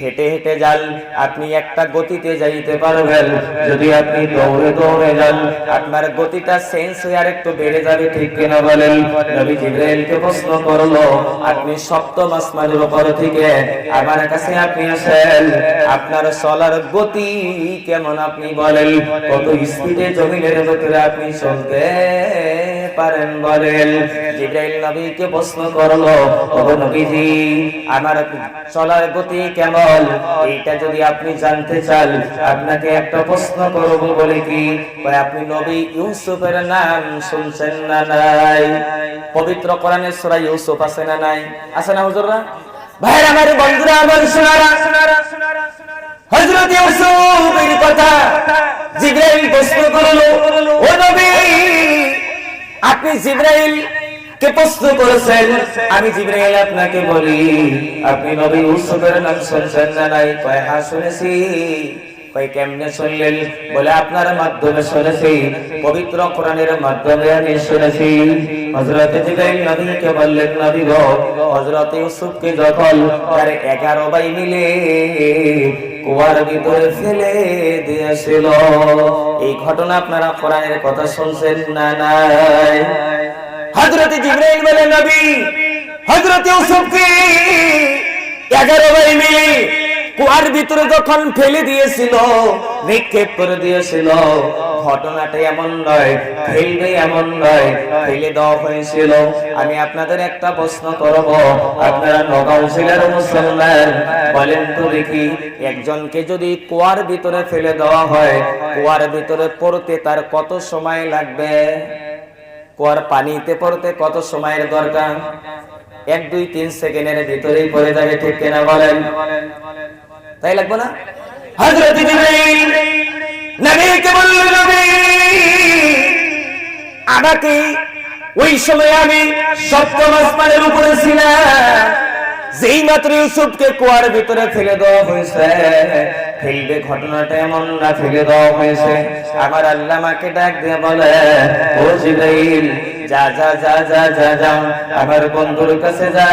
হেঁটে হেঁটে যান, আপনি একটা গতিতে যাইতে পারবেন। যদি আপনি দৌড়ে দৌড়ে যান, আপনার গতিটা চেঞ্জ হয়ে আর একটু বেড়ে যাবে, ঠিক কিনা বলেন? নবী জিবরাইলকে প্রশ্ন করলো, আপনি সপ্তম আসমানের উপর থেকে আমার কাছে আপনি আসেন, আপনার চলার গতি কেমন আপনি বলেন? কত স্পিডে জমিনের ভিতরে আপনি চলতে পারেন বলেন? জিবরাইল নবীকে প্রশ্ন করলো, ও নবীজি, আমার চলার গতি কেমন এইটা যদি আপনি জানতে চান, আপনাকে একটা প্রশ্ন করব। বলে, কি? আপনি নবী ইউসুফের নাম শুনছেন না নাই? পবিত্র কোরআনের সূরা ইউসুফ আছে না নাই? আছে না হুজুররা? ভাইরা আমার, বন্ধুরা আমার, শোনারা, হযরত ইউসুফের কথা জিবরাইল প্রশ্ন করলো, ও নবী, আপনি জিবরাইল কে প্রশ্ন করেছেন, আমি জিবরাইল আপনাকে বলি, আপনি নবী ইউসুফের নাম শুনছেন না নাই? কয়, হ্যাঁ শুনেছি। কয়, কেমনে শুনলেন? বলে, আপনার মাধ্যমে শুনেছি, পবিত্র কোরআনের মাধ্যমে আমি শুনেছি। হযরত জিবরাইল নবীকে বললেন, নবী গো, হযরত ইউসুফকে যখন তার 11 ভাই মিলে কুয়ার ভিতরে ফেলে দিয়েছিল, এই ঘটনা আপনারা কোরআনের কথা শুনছেন না নাই? হযরত জিবরাইল বলে, নবী, হযরত ইউসুফকে 11 ভাই মিলে কুয়ার ভিতরে যখন ফেলে দিয়েছিল, নিক্ষেপ করে দিয়েছিল, ঘটনাটা এমন নয়, ফেলবে এমন নয়, ফেলে দেওয়া হয়েছিল। আমি আপনাদের একটা প্রশ্ন করব, আপনারা নগাঁও জেলার মুসলমান, বলেন তো দেখি, একজনকে যদি কুয়ার ভিতরে ফেলে দেওয়া হয়, কুয়ার ভিতরে পড়তে তার কত সময় লাগবে? কুয়ার পানিতে পড়তে কত সময়ের দরকার? 1, 2, 3 সেকেন্ডের ভিতরেই পড়ে যাবে, ঠিক কিনা বলেন? তাই লাগবে না? হযরত জিবরাইল নবীকে বললেন, নবী, আমাকে ওই সময় আমি সপ্তম আসমানের উপরে ছিলাম, যেই মাত্র ইউসুফকে কুয়ার ভিতরে ফেলে দেওয়া হয়েছে, ফেলবে ঘটনাটা এমন না, ফেলে দেওয়া হয়েছে, আমার আল্লাহ আমাকে ডাক দিয়ে বলে, ও জিবরাইল, যা যা যা যা যা যা আমার বন্ধুর কাছে যা,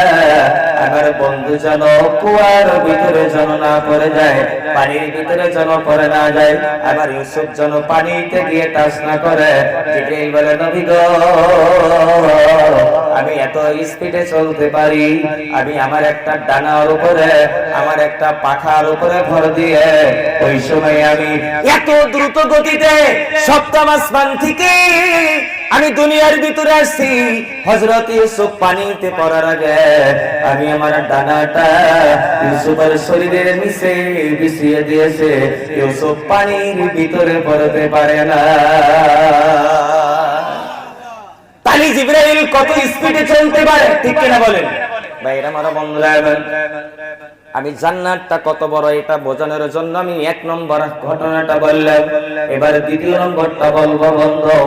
আমার বন্ধু যেন কুয়ার ভিতরে যেন না পড়ে যায়, পানির ভিতরে যেন পড়ে না যায়, আমার ইউসুফ যেন পানিতে গিয়ে টাচ না করে। জিবরাইল বলে নবী গো আমি এত স্পিডে চলতে পারি, আমি আমার একটা ডানার উপরে আমার একটা পাখার উপরে ভর দিয়ে ওই সময় আমি এত দ্রুত গতিতে সপ্তম আসমান থেকে আমি দুনিয়ার ভিতরে আসছি। হযরত ইউসুফ পানিতে পড়ার আগে আমি আমার ডানাটা ইউসুফের শরীরের নিচে বিছিয়ে দিয়েছে, ইউসুফ পানির ভিতরে পড়তে পারে না। তালি জিবরাইল কত স্পিডে চলতে পারে, ঠিক কিনা বলেন ভাইরা আমার বন্ধুরা? আমি জান্নাতটা কত বড় এটা বোঝানোর জন্য আমি এক নম্বর ঘটনাটা বললাম, এবার দ্বিতীয় নম্বরটা বলবো। বন্ধু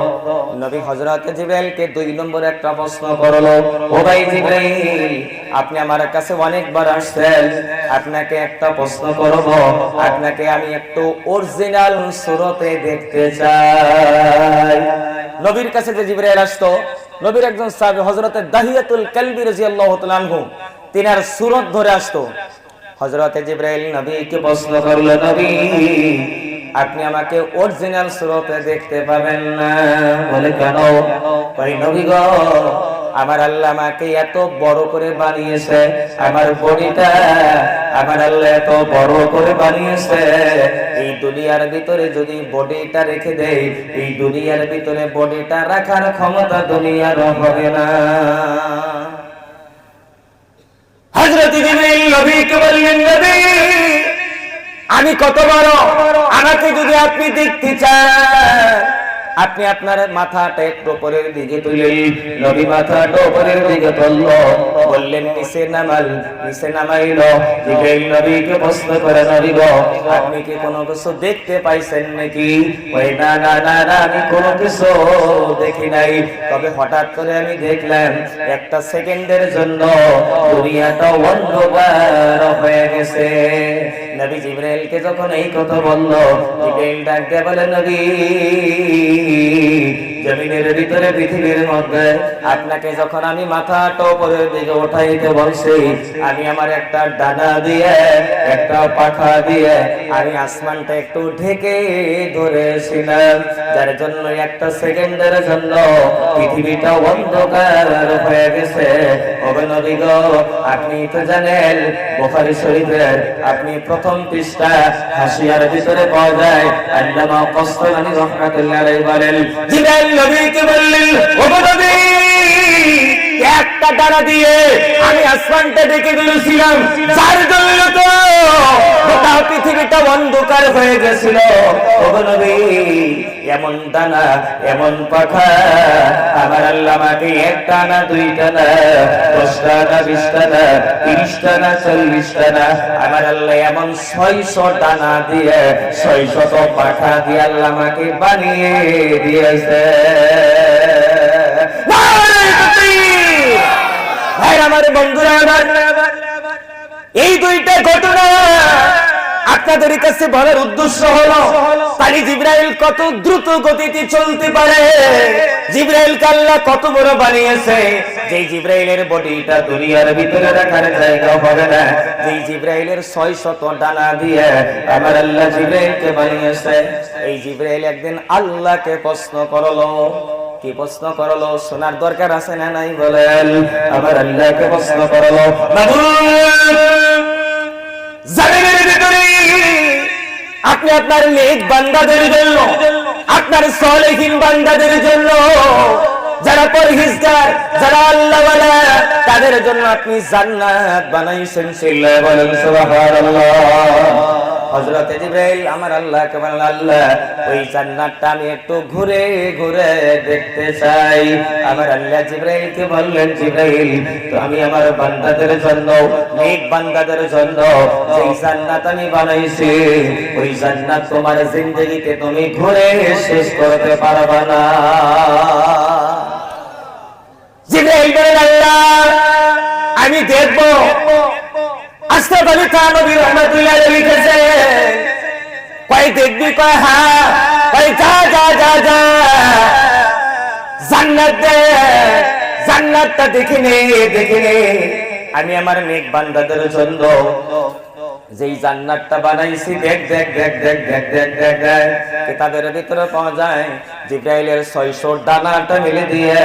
নবী হযরত জিবরাইলকে দুই নম্বর একটা প্রশ্ন করলো, ও ভাই জিবরাইল আপনি আমার কাছে অনেকবার আসছেন, আপনাকে একটা প্রশ্ন করব, আপনাকে আমি একটু অরিজিনাল সুরতে দেখতে চাই। নবীর কাছে যে জিবরাইল আসতো, নবীর একজন সাহাবী হযরত দাহিয়াতুল কালবি রাদিয়াল্লাহু তাআলা আনহু তিনার সুরত ধরে আসতো। হযরত জিবরাইল নবীকে প্রশ্ন করলো, নবী আপনি আমাকে অরিজিনাল সুরতে দেখতে পাবেন না? বলে কেন? কই নবী গো আমার আল্লাহ আমাকে এত বড় করে বানিয়েছে, আমার বডিটা আমার আল্লাহ এত বড় করে বানিয়েছে, এই দুনিয়ার ভিতরে যদি বডিটা রেখে দেই, এই দুনিয়ার ভিতরে বডিটা রাখার ক্ষমতা দুনিয়ার হবে না। হযরত জিবরাইল নবীকে বললেন, নবী আমি কত বড়, আমাকে যদি আপনি দেখতে চান আপনি আপনার মাথাটা একটু উপরের দিকে তুললেন। নবী মাথাটা উপরের দিকে তুললো, বললেন নিচে নামাল, নিচে নামাইলো। জিবরাইল নবীকে প্রশ্ন করে, নবী গো আপনি কি কোনো কিছু দেখতে পাইছেন নাকি? ওই না না না না আমি কোনো কিছু দেখি নাই, তবে হঠাৎ করে আমি দেখলাম একটা সেকেন্ডের জন্য দুনিয়াটা অন্ধকার হয়ে গেছে। নবী জিবরাইলকে যখন এই কথা বললো, জিবরাইল ডাক দিয়ে বলে, নবী জমিনের ভিতরে পৃথিবীর মধ্যে আপনাকে যখন আমি মাথাটা উপরের দিকে উঠাইতে বলছি, আমি আমার একটা ডানা দিয়ে একটা পাখা দিয়ে আমি আসমানটা একটু ঢেকে ধরেছিলাম, যার জন্য একটা সেকেন্ডের জন্য পৃথিবীটা অন্ধকার হয়ে গেছে। ওগো নবী গো আপনি তো জানেন বুখারী শরীফের আপনি প্রথম পৃষ্ঠা হাসিয়ার ভিতরে পাওয়া যায়, আল্লামা কসতালানী রাহমাতুল্লাহ আলাইহি বলেন, জিবরাইল নবীকে বললেন, ওগো নবী একটা ডানা দিয়ে আমি আসমানটা ঢেকে দিয়েছিলাম, যার জন্য তো গোটা পৃথিবীটা অন্ধকার হয়ে গেছিল। ওগো নবী এমন ডানা এমন পাখা আমার আল্লাহ আমাকে একটা না দুইটা না 10টা না 20টা না 30টা না 40টা না আমার আল্লাহ এমন 600 ডানা দিয়ে 600 পাখা দিয়ে আল্লাহ আমাকে বানিয়ে দিয়েছে। ভাই আমার বন্ধুরা, এই দুইটা ঘটনা আপনাদের কাছে বলার উদ্দেশ্য হলো তালি জিবরাইল কত দ্রুত গতিতে চলতে পারে, জিবরাইলকে আল্লাহ কত বড় বানিয়েছে। যে জিবরাইলের বডিটা দুনিয়ার ভিতরে রাখার জায়গা হবে না, যে জিবরাইলের 600 ডানা দিয়ে আমার আল্লাহ জিবরাইলকে বানিয়েছে। এই জিবরাইল একদিন আল্লাহকে প্রশ্ন করলো, কি প্রশ্ন করলো শোনার দরকার আছে না নাই বলেন? আমার আল্লাহকে প্রশ্ন করলো, জামিনের ভিতরে আপনি আপনার নেক বান্দাদের জন্য, আপনার সালেহীন বান্দাদের জন্য, যারা পরহেজগার যারা আল্লাহওয়ালা তাদের জন্য আপনি জান্নাত বানাইছেন, সিল্লাহ বলেন সুবহানাল্লাহ। হযরত জিবরাইল আমার আল্লাহকে বললেন, আল্লাহ ওই জান্নাতটা আমি একটু ঘুরে ঘুরে দেখতে চাই। আমার আল্লাহ জিবরাইলকে বললেন, জিবরাইল তো আমি আমার বান্দাদের জন্য নেক বান্দাদের জন্য যে জান্নাত আমি বানাইছি ওই জান্নাত তোমার জিন্দেগিতে তুমি ঘুরে শেষ করতে পারবে না। জিবরাইল বলেন, আল্লাহ আমি দেখব। আশরাফ আলী থানভী রাহমাতুল্লাহ আলাইহি লিখেছে, কয় দেখবি? কয় হ্যাঁ। কয় যা যা যা যা জান্নাত দে, জান্নাতটা দেখে নে। আমি আমার নেক বান্দাদের জন্য যেই জান্নাতটা বানাইছি, দেখ দেখ দেখ দেখ দেখ দেখ দেখ দেখ, কিতাবের ভিতরে পাওয়া যায় জিব্রাইলের 600 ডানাটা মিলে দিয়ে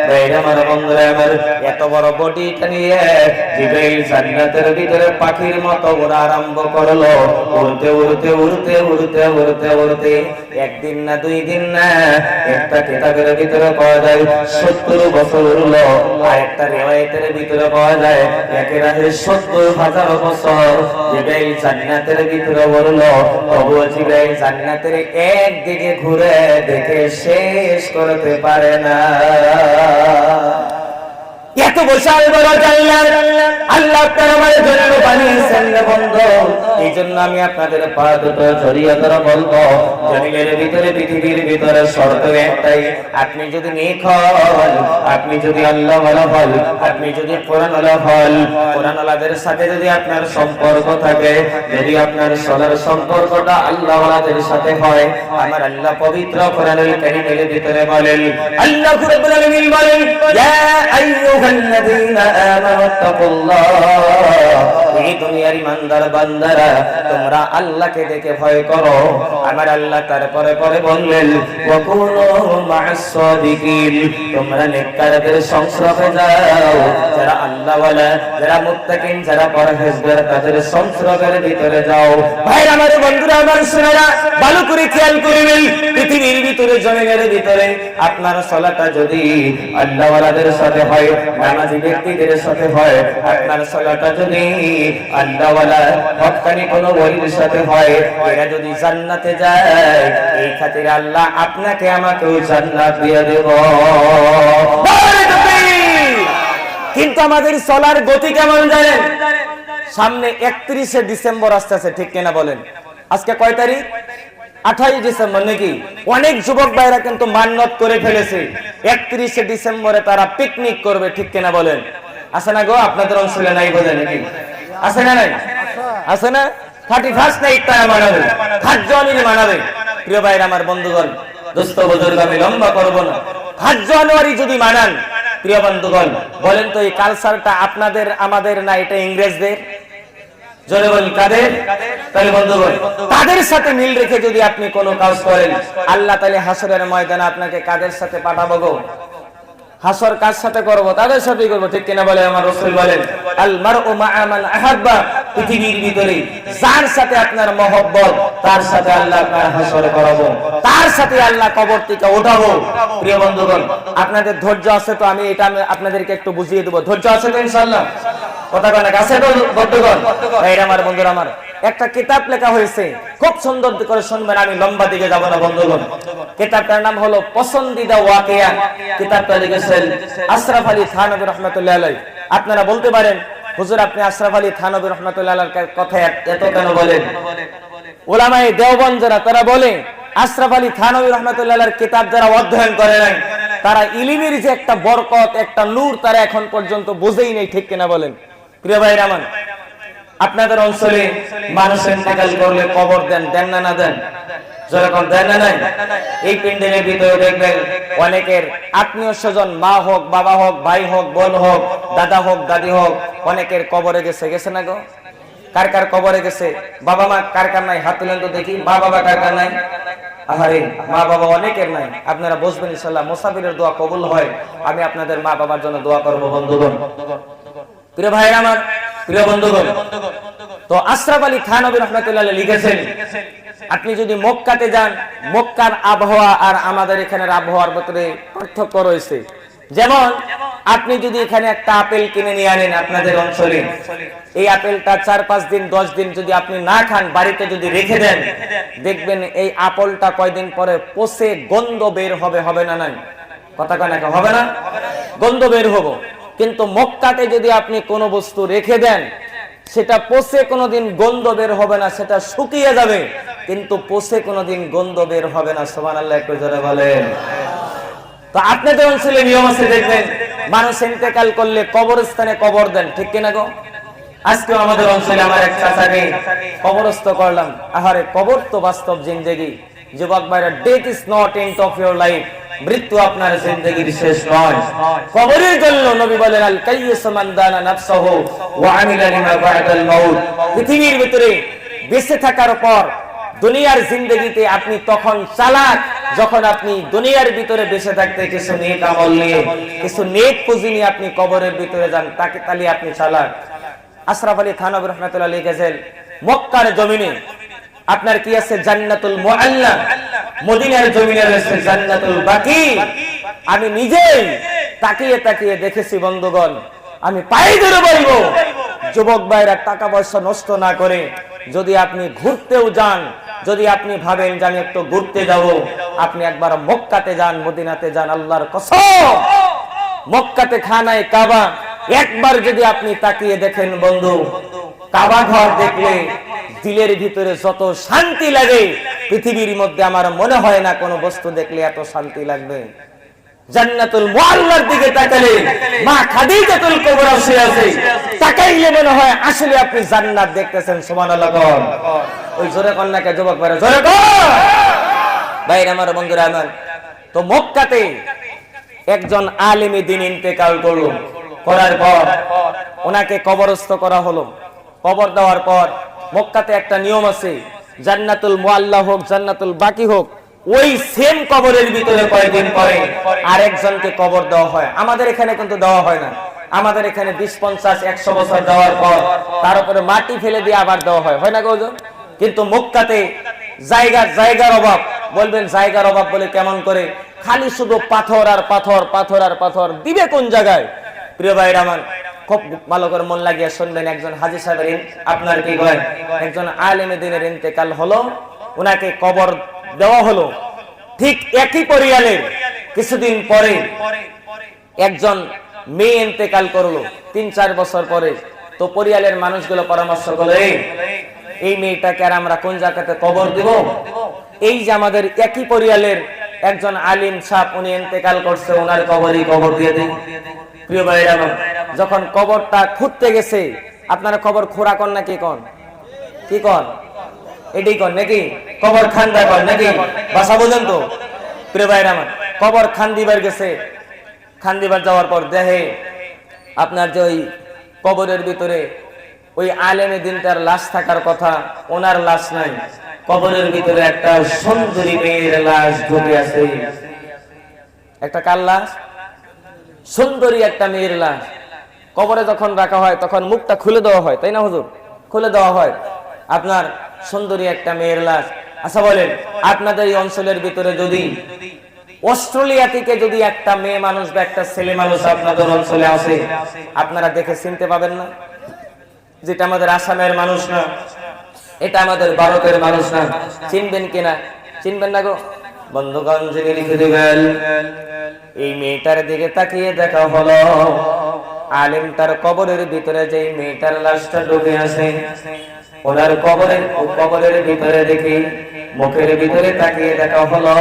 ভাইরা আমার বন্ধুরা আমার এত বড় বডিটা নিয়ে জিব্রাইল জান্নাতের ভিতরে পাখির মতো ওড়া আরম্ভ করলো। উড়তে উড়তে উড়তে উড়তে উড়তে উড়তে একদিন না 2 দিন না, একটা কিতাবের ভিতরে পাওয়া যায় 70 বছর উড়লো, আর একটা রিওয়ায়াতের ভিতরে পাওয়া যায় একেবারে 70,000 বছর জিব্রাইল জান্নাতের ভিতরে উড়লো। তবুও জিব্রাইল জান্নাতের একদিকে ঘুরে দেখে শেষ করতে পারে না। এত বিশাল বড় জান্নাত আল্লাহ তাআলা আমাদের জন্য বানিয়েছেন বন্ধু। এই জন্য আমি আপনাদের পা দুটো জড়িয়ে ধরে বলবো, জমিনের ভিতরে পৃথিবীর ভিতরে শর্ত একটাই, আপনি যদি নেক হন, আপনি যদি আল্লাহ ওয়ালা হন, আপনি যদি কোরআন ওয়ালা হন, কোরআন ওয়ালাদের সাথে যদি আপনার সম্পর্ক থাকে, যদি আপনার সলার সম্পর্কটা আল্লাহ ওয়ালাদের সাথে হয়, আমার আল্লাহ পবিত্র কোরআনুল কারীমের ভিতরে বলেন, আল্লাহ রাব্বুল আলামিন বলেন, ইয়া আইয়ুহাল্লাযীনা আমানু তাকুল্লাহ, এই দুনিয়ার ইমানদার বান্দারা তোমরা আল্লাহকে দেখে ভয় করো। আমার আল্লাহ তারপরে পরে বললেন, ওয়া কুনু মা'আস সাদিকিন, তোমরা নেককারদের সংস্রবে যাও, যারা আল্লাহ ওয়ালা, যারা মুত্তাকিন, যারা পরহেজগার, তাদের সংস্রবের ভিতরে যাও। ভাইরা আমার, বন্ধুরা আমার, শুনেরা ভালো করে খেয়াল করবেন, পৃথিবীর ভিতরে জমিনের ভিতরে আপনার সালাতটা যদি আল্লাহ ওয়ালাদের সাথে হয়, নামাজি ব্যক্তিদের সাথে হয়, আপনার সালাতটা যদি আল্লাহ ওয়ালা হক্কানি কোন ওলির সাথে হয়, এরা যদি জান্নাতে যায়, এই খাতিরে আল্লাহ আপনাকে আমাকেও জান্নাত দিয়ে দেব। কিন্তু আমাদের চলার গতি কেমন জানেন? সামনে 31শে ডিসেম্বর আসতেছে, ঠিক কিনা বলেন? আজকে কয় তারিখ? 28 ডিসেম্বর নাকি? অনেক যুবক ভাইরা কিন্তু মান্যত করে ফেলেছে 31শে ডিসেম্বরে তারা পিকনিক করবে, ঠিক কিনা বলেন? আছে না গো? আপনাদের অঞ্চলে নাই বোঝে নাকি? আছে না? নাই আছে না? 31st নাইট তারা মানাবে, 7 জানুয়ারি মানাবে। প্রিয় ভাইরা আমার, বন্ধুগণ, দোস্ত বুজুর্গ, আমি লম্বা করব না। 7 জানুয়ারি যদি মানান, প্রিয় বন্ধুগণ, বলেন তো এই কালচারটা আপনাদের আমাদের না এটা ইংরেজদের? জোরে বলেন কাদের? তাহলে বন্ধুগণ, তাদের সাথে মিল রেখে যদি আপনি কোনো কাজ করেন, আল্লাহ তাআলা হাসরের ময়দানে আপনাকে কাদের সাথে পাঠাবো গো? হাসর কার সাথে করব? তাদের সাথেই করব, ঠিক কিনা বলে আমার রাসূল বলেন, আল মারউ মা'a মান আহাব্বা, পৃথিবীর ভিতরে যার সাথে আপনার মহব্বত, তার সাথে আল্লাহ আপনার হাসর করাবো, তার সাথে আল্লাহ কবর থেকে উঠাবো। প্রিয় বন্ধুগণ, আপনাদের ধৈর্য আছে তো? আমি এটা আপনাদেরকে একটু বুঝিয়ে দেব। ধৈর্য আছে তো ইনশাআল্লাহ? কথা কয় না? আছে তো বন্ধুগণ? ভাইরা আমার, বন্ধুরা আমার, একটা কিতাব লেখা হয়েছে, খুব সুন্দর করে শুনবেন, আমি লম্বা দিকে যাব না বন্ধুগণ। কিতাবটার নাম হলো পছন্দিদা ওয়াকিয়া। কিতাবটা লিখেছেন আশরাফ আলী থানভী রাহমাতুল্লাহ আলাইহি। আপনারা বলতে পারেন, হুজুর আপনি আশরাফ আলী থানভী রাহমাতুল্লাহ আলাইহির কথা এত কেন বলেন? উলামায়ে দেওবন্দ যারা, তারা বলে আশরাফ আলী থানভী রাহমাতুল্লাহ আলাইহির কিতাব যারা অধ্যয়ন করে নাই, তারা ইলমের যে একটা বরকত, একটা নূর তারা এখন পর্যন্ত বুঝেই নেই, ঠিক কিনা বলেন? প্রিয় ভাইরা আমার, আপনাদের অঞ্চলে মানুষ ইন্তেকাল করলে কবর দেন, দেন না? না দেন? যেরকম দেন না? নাই? এই পিন্ডের ভিতরে দেখবেন অনেকের আত্মীয় স্বজন, মা হোক, বাবা হোক, ভাই হোক, বোন হোক, দাদা হোক, দাদি হোক, অনেকের কবরে গেছে না গো? কার কার কবরে গেছে? বাবা মা কার কার নাই? হাত তুলেন তো দেখি। মা বাবা কার কার নাই? আহারে, মা বাবা অনেকের নাই। আপনারা বসবেন, ইনশাআল্লাহ মুসাফিরের দোয়া কবুল হয়। আমি আপনাদের মা বাবার জন্য দোয়া করব বন্ধুগণ। প্রিয় ভাইরা আমার, প্রিয় বন্ধুগণ, তো আশরাফ আলী থানভী রাহমাতুল্লাহ আলাইহি লিখেছেন, আপনি যদি মক্কাতে যান, মক্কার আবহাওয়া আর আমাদের এখানের আবহাওয়ার ভিতরে পার্থক্য রয়েছে। যেমন আপনি যদি এখানে একটা আপেল কিনে নিয়ে আনেন আপনাদের অঞ্চলে, এই আপেলটা 4-5 দিন 10 দিন যদি আপনি না খান, বাড়িতে যদি রেখে দেন, দেখবেন এই আপেলটা কয়দিন পরে পচে গন্ধ বের হবে। হবে না? নাই? কথা কয় না? হবে না? গন্ধ বের হবে। কিন্তু মক্কাতে যদি আপনি কোনো বস্তু রেখে দেন, সেটা পচে কোনোদিন গন্ধ বের হবে না, সেটা শুকিয়ে যাবে, কিন্তু পচে কোনোদিন গন্ধ বের হবে না। সুবহানাল্লাহ, একটু জোরে বলেন। তো আপনাদের অঞ্চলে নিয়ম আছে, দেখবেন মানুষ ইন্তেকাল করলে কবরস্থানে কবর দেন, ঠিক কিনা গো? আজকেও আমাদের অঞ্চলে আমার এক চাচাকে কবরস্থ করলাম। আহারে, কবর তো বাস্তব জিন্দেগি। যুবক ভাইরা, death is not end of your life. মৃত্যু আপনার জিন্দেগীর শেষ নয়। কবরের জন্য নবী বলেন আল কাইয়িস মান দানা নাফসাহু ওয়া আমিলা লিমা বা'দাল মাউত। পৃথিবীর ভিতরে বেঁচে থাকার পর দুনিয়ার জিন্দেগিতে আপনি তখন চালাক যখন আপনি দুনিয়ার ভিতরে বেঁচে থাকতে কিছু নেক আমল নিয়ে কিছু নেক পুঁজি নিয়ে আপনি কবরের ভিতরে যান, তাকে তালি আপনি চালাক। আশরাফ আলী থানভী রাহমাতুল্লাহ আলাইহি লিখেছেন মক্কার জমিনে আপনার কি আছে জান্নাতুল মুআল্লা, মদিনার জমিনে রয়েছে জান্নাতুল বাকি। আমি নিজেই তাকিয়ে তাকিয়ে দেখেছি বন্ধুগণ, আমি পায়ে ধরে বলবো যুবক ভাইরা টাকা পয়সা নষ্ট না করে যদি আপনি ঘুরতেও যান, যদি আপনি ভাবেন যে আমি একটু ঘুরতে যাব, আপনি একবার মক্কাতে যান, মদিনাতে যান, আল্লাহর কসম মক্কাতে খানায় কাবা একবার যদি আপনি তাকিয়ে দেখেন বন্ধু, কাবা ঘর দেখলে দিলের ভিতরে যত শান্তি লাগে পৃথিবীর মধ্যে আমার মনে হয় না কোনো বস্তু দেখলে এত শান্তি লাগবে। জান্নাতুল মুআল্লার দিকে তাকালে মা খাদিজাতুল কুবরা শুয়ে আছে, তাকাইলে মনে হয় আসলে আপনি জান্নাত দেখতেছেন। সুবহানাল্লাহ। ওই জোরে কন্যাকে যুবক ভাইরা জোরে কর। ভাইরা আমার, বন্ধুরা আমার, তো মক্কাতে একজন আলেমে দ্বীন ইন্তেকাল করলো, করার পর ওনাকে কবরস্থ করা হলো। কবর দেওয়ার পর মক্কাতে একটা নিয়ম আছে, জান্নাতুল মুআল্লা হোক জান্নাতুল বাকি হোক, ওই সেম কবরের ভিতরে কয়েকদিন পরে আরেকজনকে কবর দেওয়া হয়। আমাদের এখানে কিন্তু দেওয়া হয় না। আমাদের এখানে 20, 50, 100 বছর দেওয়ার পর তার উপরে মাটি ফেলে দিয়ে আবার দেওয়া হয়, হয় না গো? কিন্তু মক্কাতে জায়গার অভাব। বলবেন জায়গার অভাব বলে কেমন করে? খালি শুধু পাথর আর পাথর, পাথর আর পাথর, দিবে কোন জায়গায়? প্রিয় ভাইরা আমার, খুব ভালো করে মন লাগিয়ে শুনবেন। একজন হাজী সাহেবের আপনার কি কয় একজন আলেমে দ্বীনের ইন্তেকাল হলো, উনাকে কবর দেওয়া হলো। ঠিক একই পরিবারের কিছুদিন পরে একজন মেয়ে ইন্তেকাল করলো 3-4 বছর পরে। তো পরিবারের মানুষগুলো পরামর্শ করলো, এই মেয়েটাকে আর আমরা কোন জায়গাতে কবর দিব? এই যে আমাদের একই পরিবারের একজন আলিম সাহেব উনি ইন্তেকাল করছে, ওনার কবরই কবর দিয়ে দিই। প্রিয় ভাইরা, যখন কবরটা খুঁড়তে গেছে, আপনারা কবর খোঁড়া কর না কি কন? কি কন? এটাই কন নাকি? কবর খান্দা কন নাকি? ভাষা বোঝেন তো? প্রিয় ভাইরা আমার, কবর খান্দিবার গেছে। খান্দিবার যাওয়ার পর দেখে আপনার যে ওই কবরের ভিতরে ওই আলেমে দ্বীনটার লাশ থাকার কথা, ওনার লাশ নাই। কবরের ভিতরে একটা সুন্দরী মেয়ের লাশ ঢুকে আছে। একটা কার লাশ? সুন্দরী একটা মেয়ের লাশ। কবরে যখন রাখা হয় তখন মুখটা খুলে দেওয়া হয়, তাই না হুজুর? খুলে দেওয়া হয় আপনার সুন্দরী একটা মেয়ের লাশ। আচ্ছা বলেন, আপনাদের এই অঞ্চলের ভিতরে যদি অস্ট্রেলিয়া থেকে যদি একটা মেয়ে মানুষ বা একটা ছেলে মানুষ আপনাদের অঞ্চলে আসে, আপনারা দেখে চিনতে পাবেন না? যেটা আমাদের আসামের মানুষ না, এটা আমাদের ভারতের মানুষ না, চিনবেন কিনা? চিনবেন না গো বন্ধুগণ? জেনে লিখে দিবেন। এই মেয়েটার দিকে তাকিয়ে দেখা হলো, আলেম তার কবরের ভিতরে যে মেয়েটার লাশটা ঢুকে আছে, ওনার কবরের ভিতরে দেখি মুখের ভিতরে তাকিয়ে দেখা হলো,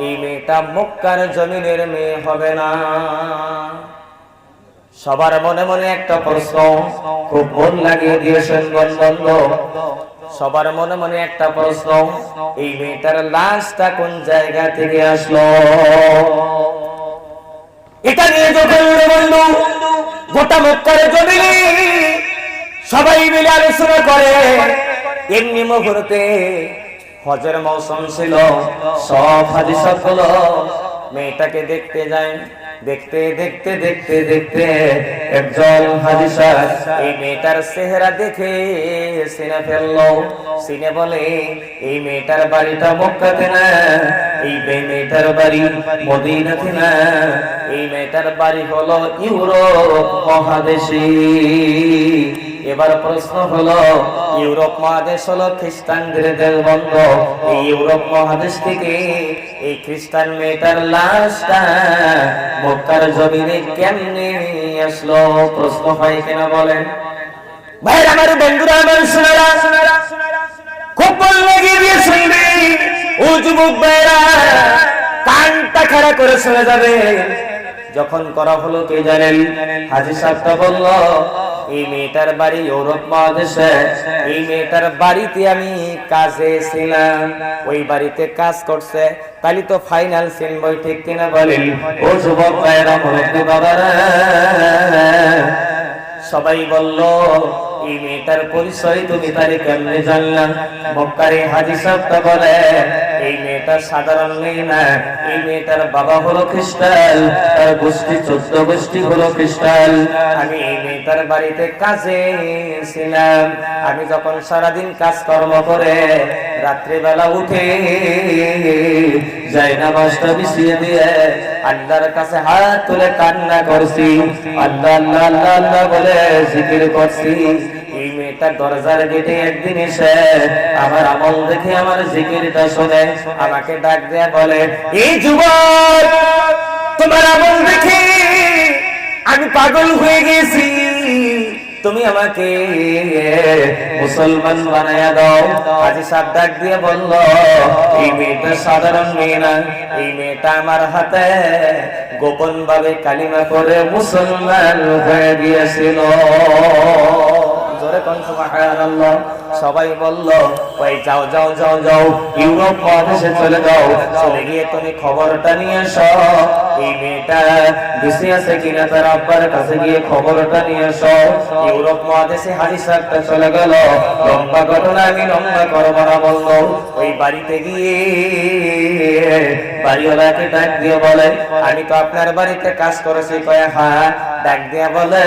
এই মেয়েটা মক্কার জমিনের মেয়ে হবে না। সবার মনে মনে একটা প্রশ্ন, খুব মন লাগিয়ে দিয়েছেন বন্ধু। সবার মনে মনে একটা প্রশ্ন, এই মেয়েটার লাশটা কোন জায়গা থেকে আসলো? এটা নিয়ে যখন বন্ধু গোটা মক্কার জমিনে সবাই মিলে আলোচনা করে, এমনি মুহূর্তে হজের মৌসুম ছিল, সব হাজী সাহেবগুলো মেয়েটাকে দেখতে যায়। দেখতে দেখতে দেখতে দেখতে একজন হাজী সাহেব এই মেয়েটার চেহারা দেখে চিনে ফেললো। চিনে বলে, এই মেয়েটার বাড়িটা মক্কাতে না, এই মেয়েটার বাড়ি মদিনাতে না, এই মেয়েটার বাড়ি হলো ইউরোপ মহাদেশে। এবার প্রশ্ন হলো, ইউরোপ মহাদেশ হলো খ্রিস্টানদের দেশ বন্ধ, এই ইউরোপ মহাদেশ থেকে এই খ্রিস্টান মেয়েটার লাশটা মক্কার জমিনে কেমনে আসলো? প্রশ্ন হয় কিনা বলেন? ভাইরা আমার, বন্ধুরা আমার, শোনারা খুব ভালো লাগিয়ে দিয়ে শুনবে। ও যুবক ভাইরা, কানটা খাড়া করে শুনে যাবে। যখন করা হলো কে জানেন? হাজী সাহেবটা বলল, এই মেয়েটার বাড়ি ইউরোপ মহাদেশে, এই মেয়েটার বাড়িতে আমি কাজে ছিলাম, ওই বাড়িতে কাজ করছে। তাহলে তো ফাইনাল সিন বই, ঠিক কিনা বলেন? ও যুবক ভাইরা, মুরব্বি বাবারা, সবাই বলল, এই মেয়েটার পরিচয় তুমি তারে কেমনে জানলা? মক্কারে হাজী সাহেবটা বলে, এই মেয়েটা সাধারণ মেয়ে না, এই মেয়েটার বাবা হলো খ্রিস্টান, তার গোষ্ঠী 14 গোষ্ঠী হলো খ্রিস্টান। আমি এই মেয়েটার বাড়িতে কাজে ছিলাম। আমি যখন সারাদিন কাজকর্ম করে রাত্রিবেলা উঠে যাই নামাজটা বিছিয়ে দিয়ে আল্লাহর কাছে হাত তুলে কান্না করছি, আল্লাহ আল্লাহ আল্লাহ আল্লাহ বলে জিকির করছি। এই মেয়েটা দরজার গেটে একদিন এসে আমার আমল দেখে আমার জিকিরটা শুনে আমাকে ডাক দেয়া বলে, এই যুবক, তোমার আমল দেখে আমি পাগল হয়ে গেছি, তুমি আমাকে মুসলমান বানায়া দাও। হাজী সাহেব ডাক দিয়ে বলল, এই মেয়েটা সাধারণ মেয়ে না, এই মেয়েটা আমার হাতে গোপন ভাবে কালিমা করে মুসলমান হয়ে গিয়েছিল। জোরে কোন সুবহানাল্লাহ। সবাই বলল, ওই যাও যাও যাও যাও, ইউরোপ মহাদেশে চলে যাও, চলে গিয়ে তুমি খবরটা নিয়ে এসো, এই মেয়েটা বেঁচে আছে কিনা তার আব্বার কাছে গিয়ে খবরটা নিয়ে এসো। ইউরোপ মহাদেশে হাজী সাহেবটা চলে গেল। লম্বা ঘটনা আমি লম্বা করব না, বলল, ওই বাড়িতে গিয়ে বাড়িওয়ালাকে ডাক দিয়ে বলে, আমি তো আপনার বাড়িতে কাজ করেছি। কয়ে হ্যাঁ। ডাক দিয়ে বলে,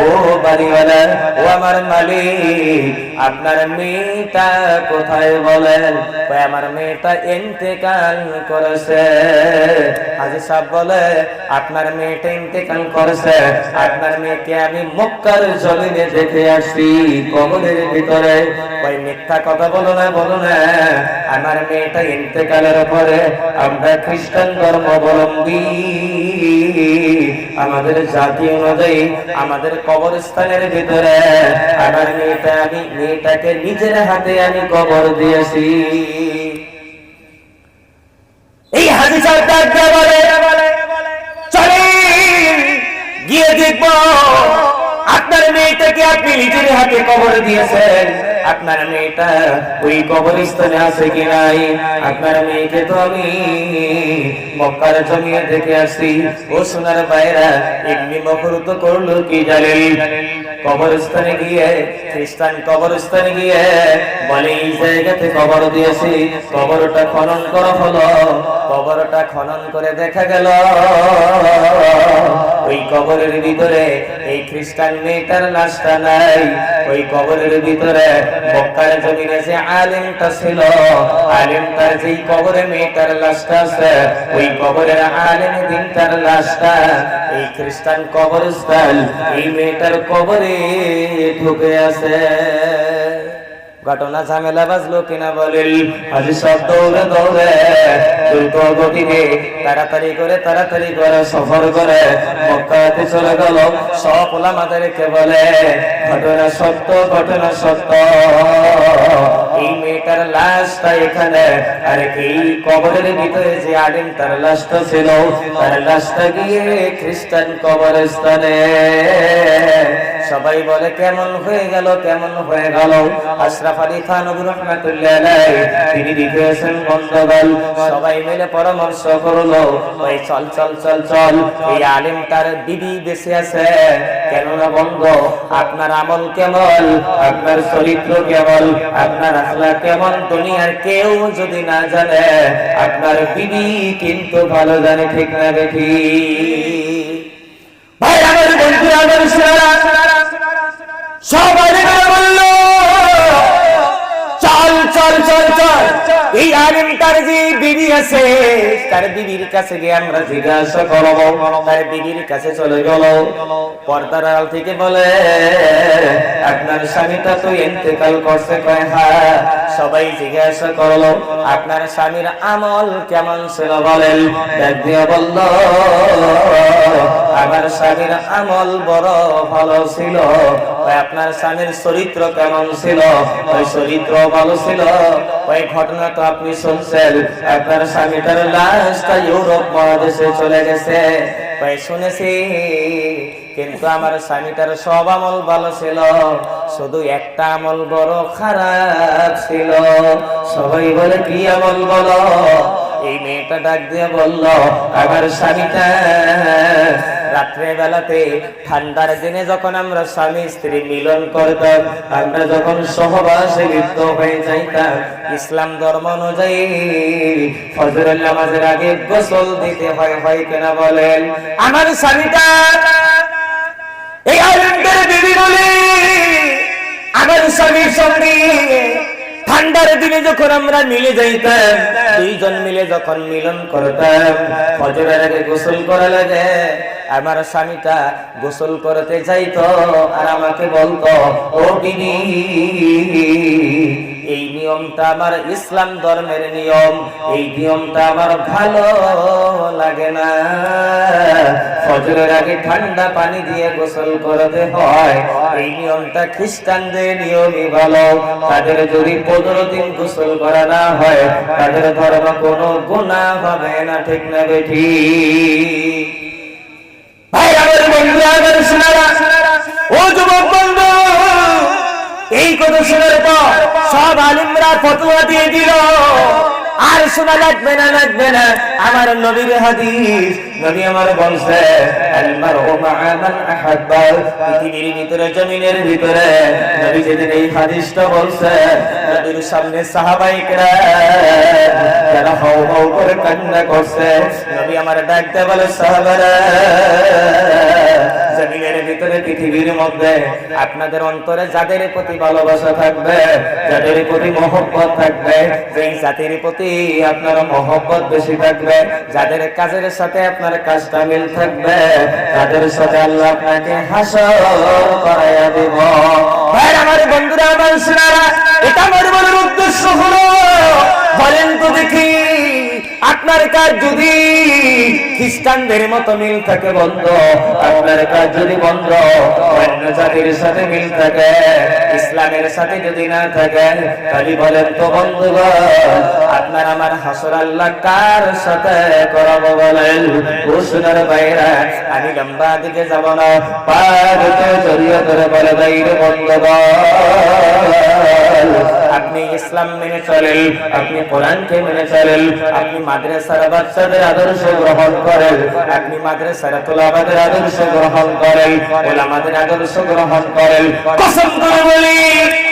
ও বাড়িওয়ালা, ও আমার মালিক, আপনার মেয়েটা কোথায় বলেন? কয় আমার মেয়েটা ইন্তেকাল করেছে। হাজী সাহেব বলে, আপনার মেয়েটা ইন্তেকাল করেছে? আপনার মেয়েকে আমি মক্কার জমিনে দেখে আসছি, কবরের ভিতরে। কয় মিথ্যা কথা বলো না, বলো না, আমার মেয়েটা ইন্তেকালের পরে আমরা খ্রিস্টান ধর্মাবলম্বী, আমাদের জাতি অনুযায়ী আমাদের কবরস্থানের ভিতরে আমার মেয়েটা, আমি মেয়েটাকে নিজের হাতে আমি কবর দিয়েছি। এই হাজী সাহেব ডাক দিয়ে বলে, চলেন গিয়ে দেখবো আপনার মেয়েটাকে আপনি নিজের হাতে কবর দিয়েছেন, আপনার মেয়েটা ওই কবরস্থানে আছে কি নাই। আপনার মেয়েকে তো আমি মক্কার জমিয়ে দেখে আসছি। ও সোনার ভাইরা, এমনি মফরুত করলো কি জানেন? কবরস্থানে গিয়ে, খ্রিস্টান কবরস্থানে গিয়ে বলে, এই জায়গাতে কবর দিয়েছি। কবরটা খনন করা হলো। কবরটা খনন করে দেখা গেল ওই কবরের ভিতরে এই খ্রিস্টান মেয়েটার লাশটা নাই। ওই কবরের ভিতরে মক্কার জমিনে যে আলেমটা ছিল, আলেমটার যেই কবরে মেয়েটার লাশটা আছে, ওই কবরের আলেম দিনটার লাশটা এই খ্রিস্টান কবরস্থান এই মেয়েটার কবরে ঢুকে আছে। ঘটনা ঝামেলা বাজলো কিনা বলেন? হাজী সাহেব দৌড়ে দৌড়ে দ্রুত গতিতে তাড়াতাড়ি করে সফর করে মক্কাতে চলে গেল। সব উলামাদেরকে বলে, ঘটনা সত্য, ঘটনা সত্য, এই মেয়েটার লাশটা এখানে, আর এই কবরের ভিতরে যে আলেম তার লাশটা ছিল, তার লাশটা গিয়ে খ্রিস্টান কবরস্থানে। সবাই বলে, কেমন হয়ে গেল, কেমন হয়ে গেল? আশরাফ আলী থানভী রাহমাতুল্লাহ আলাইহি তিনি লিখেছেন, গন্ডগোল। সবাই মিলে পরামর্শ করলো, ওই চল চল চল চল, এই আলেমটার বিবি বেঁচে আছে, কেন না বন্ধ, আপনার আমল কেমন, আপনার চরিত্র কেমন, আপনার আখলাক কেমন, দুনিয়ার কেউ যদি না জানে, আপনার বিবি কিন্তু ভালো জানে, ঠিক না বেঠি? ভাই আমার বন্ধু, আমার সবাই বললো, চল চল চল চল, এই আলেমটার যে বিবি আছে, তার বিবির কাছে গিয়ে আমরা জিজ্ঞাসা করবো। তার বিবির কাছে চলে গেল। পর্দার আড়াল থেকে বলে, আপনার আপনার স্বামীটা তো ইন্তেকাল করছে? কয় হ্যাঁ। সবাই জিজ্ঞাসা করলো আপনার স্বামীর আমল কেমন ছিল বলেন? ডাক দিয়ে বলল আমার স্বামীর আমল বড় ভালো ছিল। আপনার স্বামীর চরিত্র কেমন ছিল? ওই চরিত্র ভালো ছিল। ওই ঘটনা তো আপনি শুনছেন, আপনার স্বামীটার লাশটা ইউরোপ মহাদেশে চলে গেছে। ভাই শুনেছি, কিন্তু আমার স্বামীটার সব আমল ভালো ছিল, শুধু একটা আমল বড় খারাপ ছিল। সবাই বলে কি আমল বলো? এই মেয়েটা ডাক দিয়ে বলল আমার স্বামীটা রাত্রে বেলাতে ঠান্ডার দিনে যখন আমরা স্বামী স্ত্রী মিলন করতাম, আমরা যখন সহবাসে লিপ্ত হয়ে যাইতাম, ইসলাম ধর্ম অনুযায়ী ফজরের নামাজের আগে গোসল দিতে হয় কিনা বলেন? আমার স্বামীটা এই আলেমদের বিবি বলে আমার স্বামীর সঙ্গে ঠান্ডার দিনে যখন আমরা মিলে যাইতাম, দুইজন মিলে যখন মিলন করতাম, ফজরের আগে গোসল করা লাগে, আমার স্বামীটা গোসল করতে যাইতো আর আমাকে বলতো ও বিবি এই নিয়মটা আমার ইসলাম ধর্মের নিয়ম, এই নিয়মটা আমার ভালো লাগে না। ফজরের আগে ঠান্ডা পানি দিয়ে গোসল করতে হয়, এই নিয়মটা খ্রিস্টানদের নিয়মই ভালো। তাদের যদি 15 দিন গোসল করা না হয়, তাদের ধর্ম কোনো গুনাহ হবে না, ঠিক না বেঠি? ভাই আমার বন্ধু, আমার শোনারা, ও যুবক বন্ধু, এই কথা শোনার পর সব আলিমরা ফতোয়া দিয়ে দিল, আর শোনা লাগবে না, লাগবে না। আমার নবীর হাদিস, নবী আমার বলছে আল মারউ মা'a মান আহাব্বা। পৃথিবীর ভিতরে, জমিনের ভিতরে নবী যেদিন এই হাদিসটা বলছে, নবীর সামনে সাহাবায়ে কেরাম যারা হাউ হাউ করে কান্না করছে, নবী আমার ডাকতে বলে সাহাবারা জমিনের ভিতরে, পৃথিবীর মধ্যে আপনাদের অন্তরে যাদের প্রতি ভালোবাসা থাকবে, যাদের প্রতি মহব্বত থাকবে, যেই জাতির প্রতি আপনার মহব্বত বেশি থাকবে, যাদের কাজের সাথে আপনার কাজটা মিল থাকবে, তাদের সাথে আল্লাহ আপনাকে হাসর করাইয়া দেব। ভাই আমার বন্ধুরা, আমার শোনারা, এটা আমার বলার উদ্দেশ্য হলো, বলেন তো দেখি আপনার কাজ যদি খ্রিস্টানদের মতো মিল থাকে বন্ধ, আপনার কাজ যদি বন্ধ অন্য জাতির সাথে মিল থাকে, ইসলামের সাথে যদি না থাকে, তাহলে বলেন তো বন্ধুগণ আপনার আমার হাসর আল্লাহ কার সাথে করাবো বলেন? ঘোষণার বাইরে আমি লম্বা দিকে যাব না, পারতে জড়িয়ে ধরে বলে বাইরে বন্ধুগণ আপনি ইসলাম মেনে চলেন, আপনি কোরআনকে মেনে চলেন, আপনি মাদ্রাসার বাচ্চাদের আদর্শ গ্রহণ করেন, আপনি মাদ্রাসার তোলাবাদের আদর্শ গ্রহণ করেন, ওলামাদের আদর্শ গ্রহণ করেন। কসম করে বলি,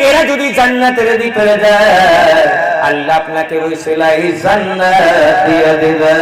এরা যদি জান্নাতের ভিতরে যায়, আল্লাহ আপনাকে ওই সিলাই জান্নাত দিয়ে দিবেন।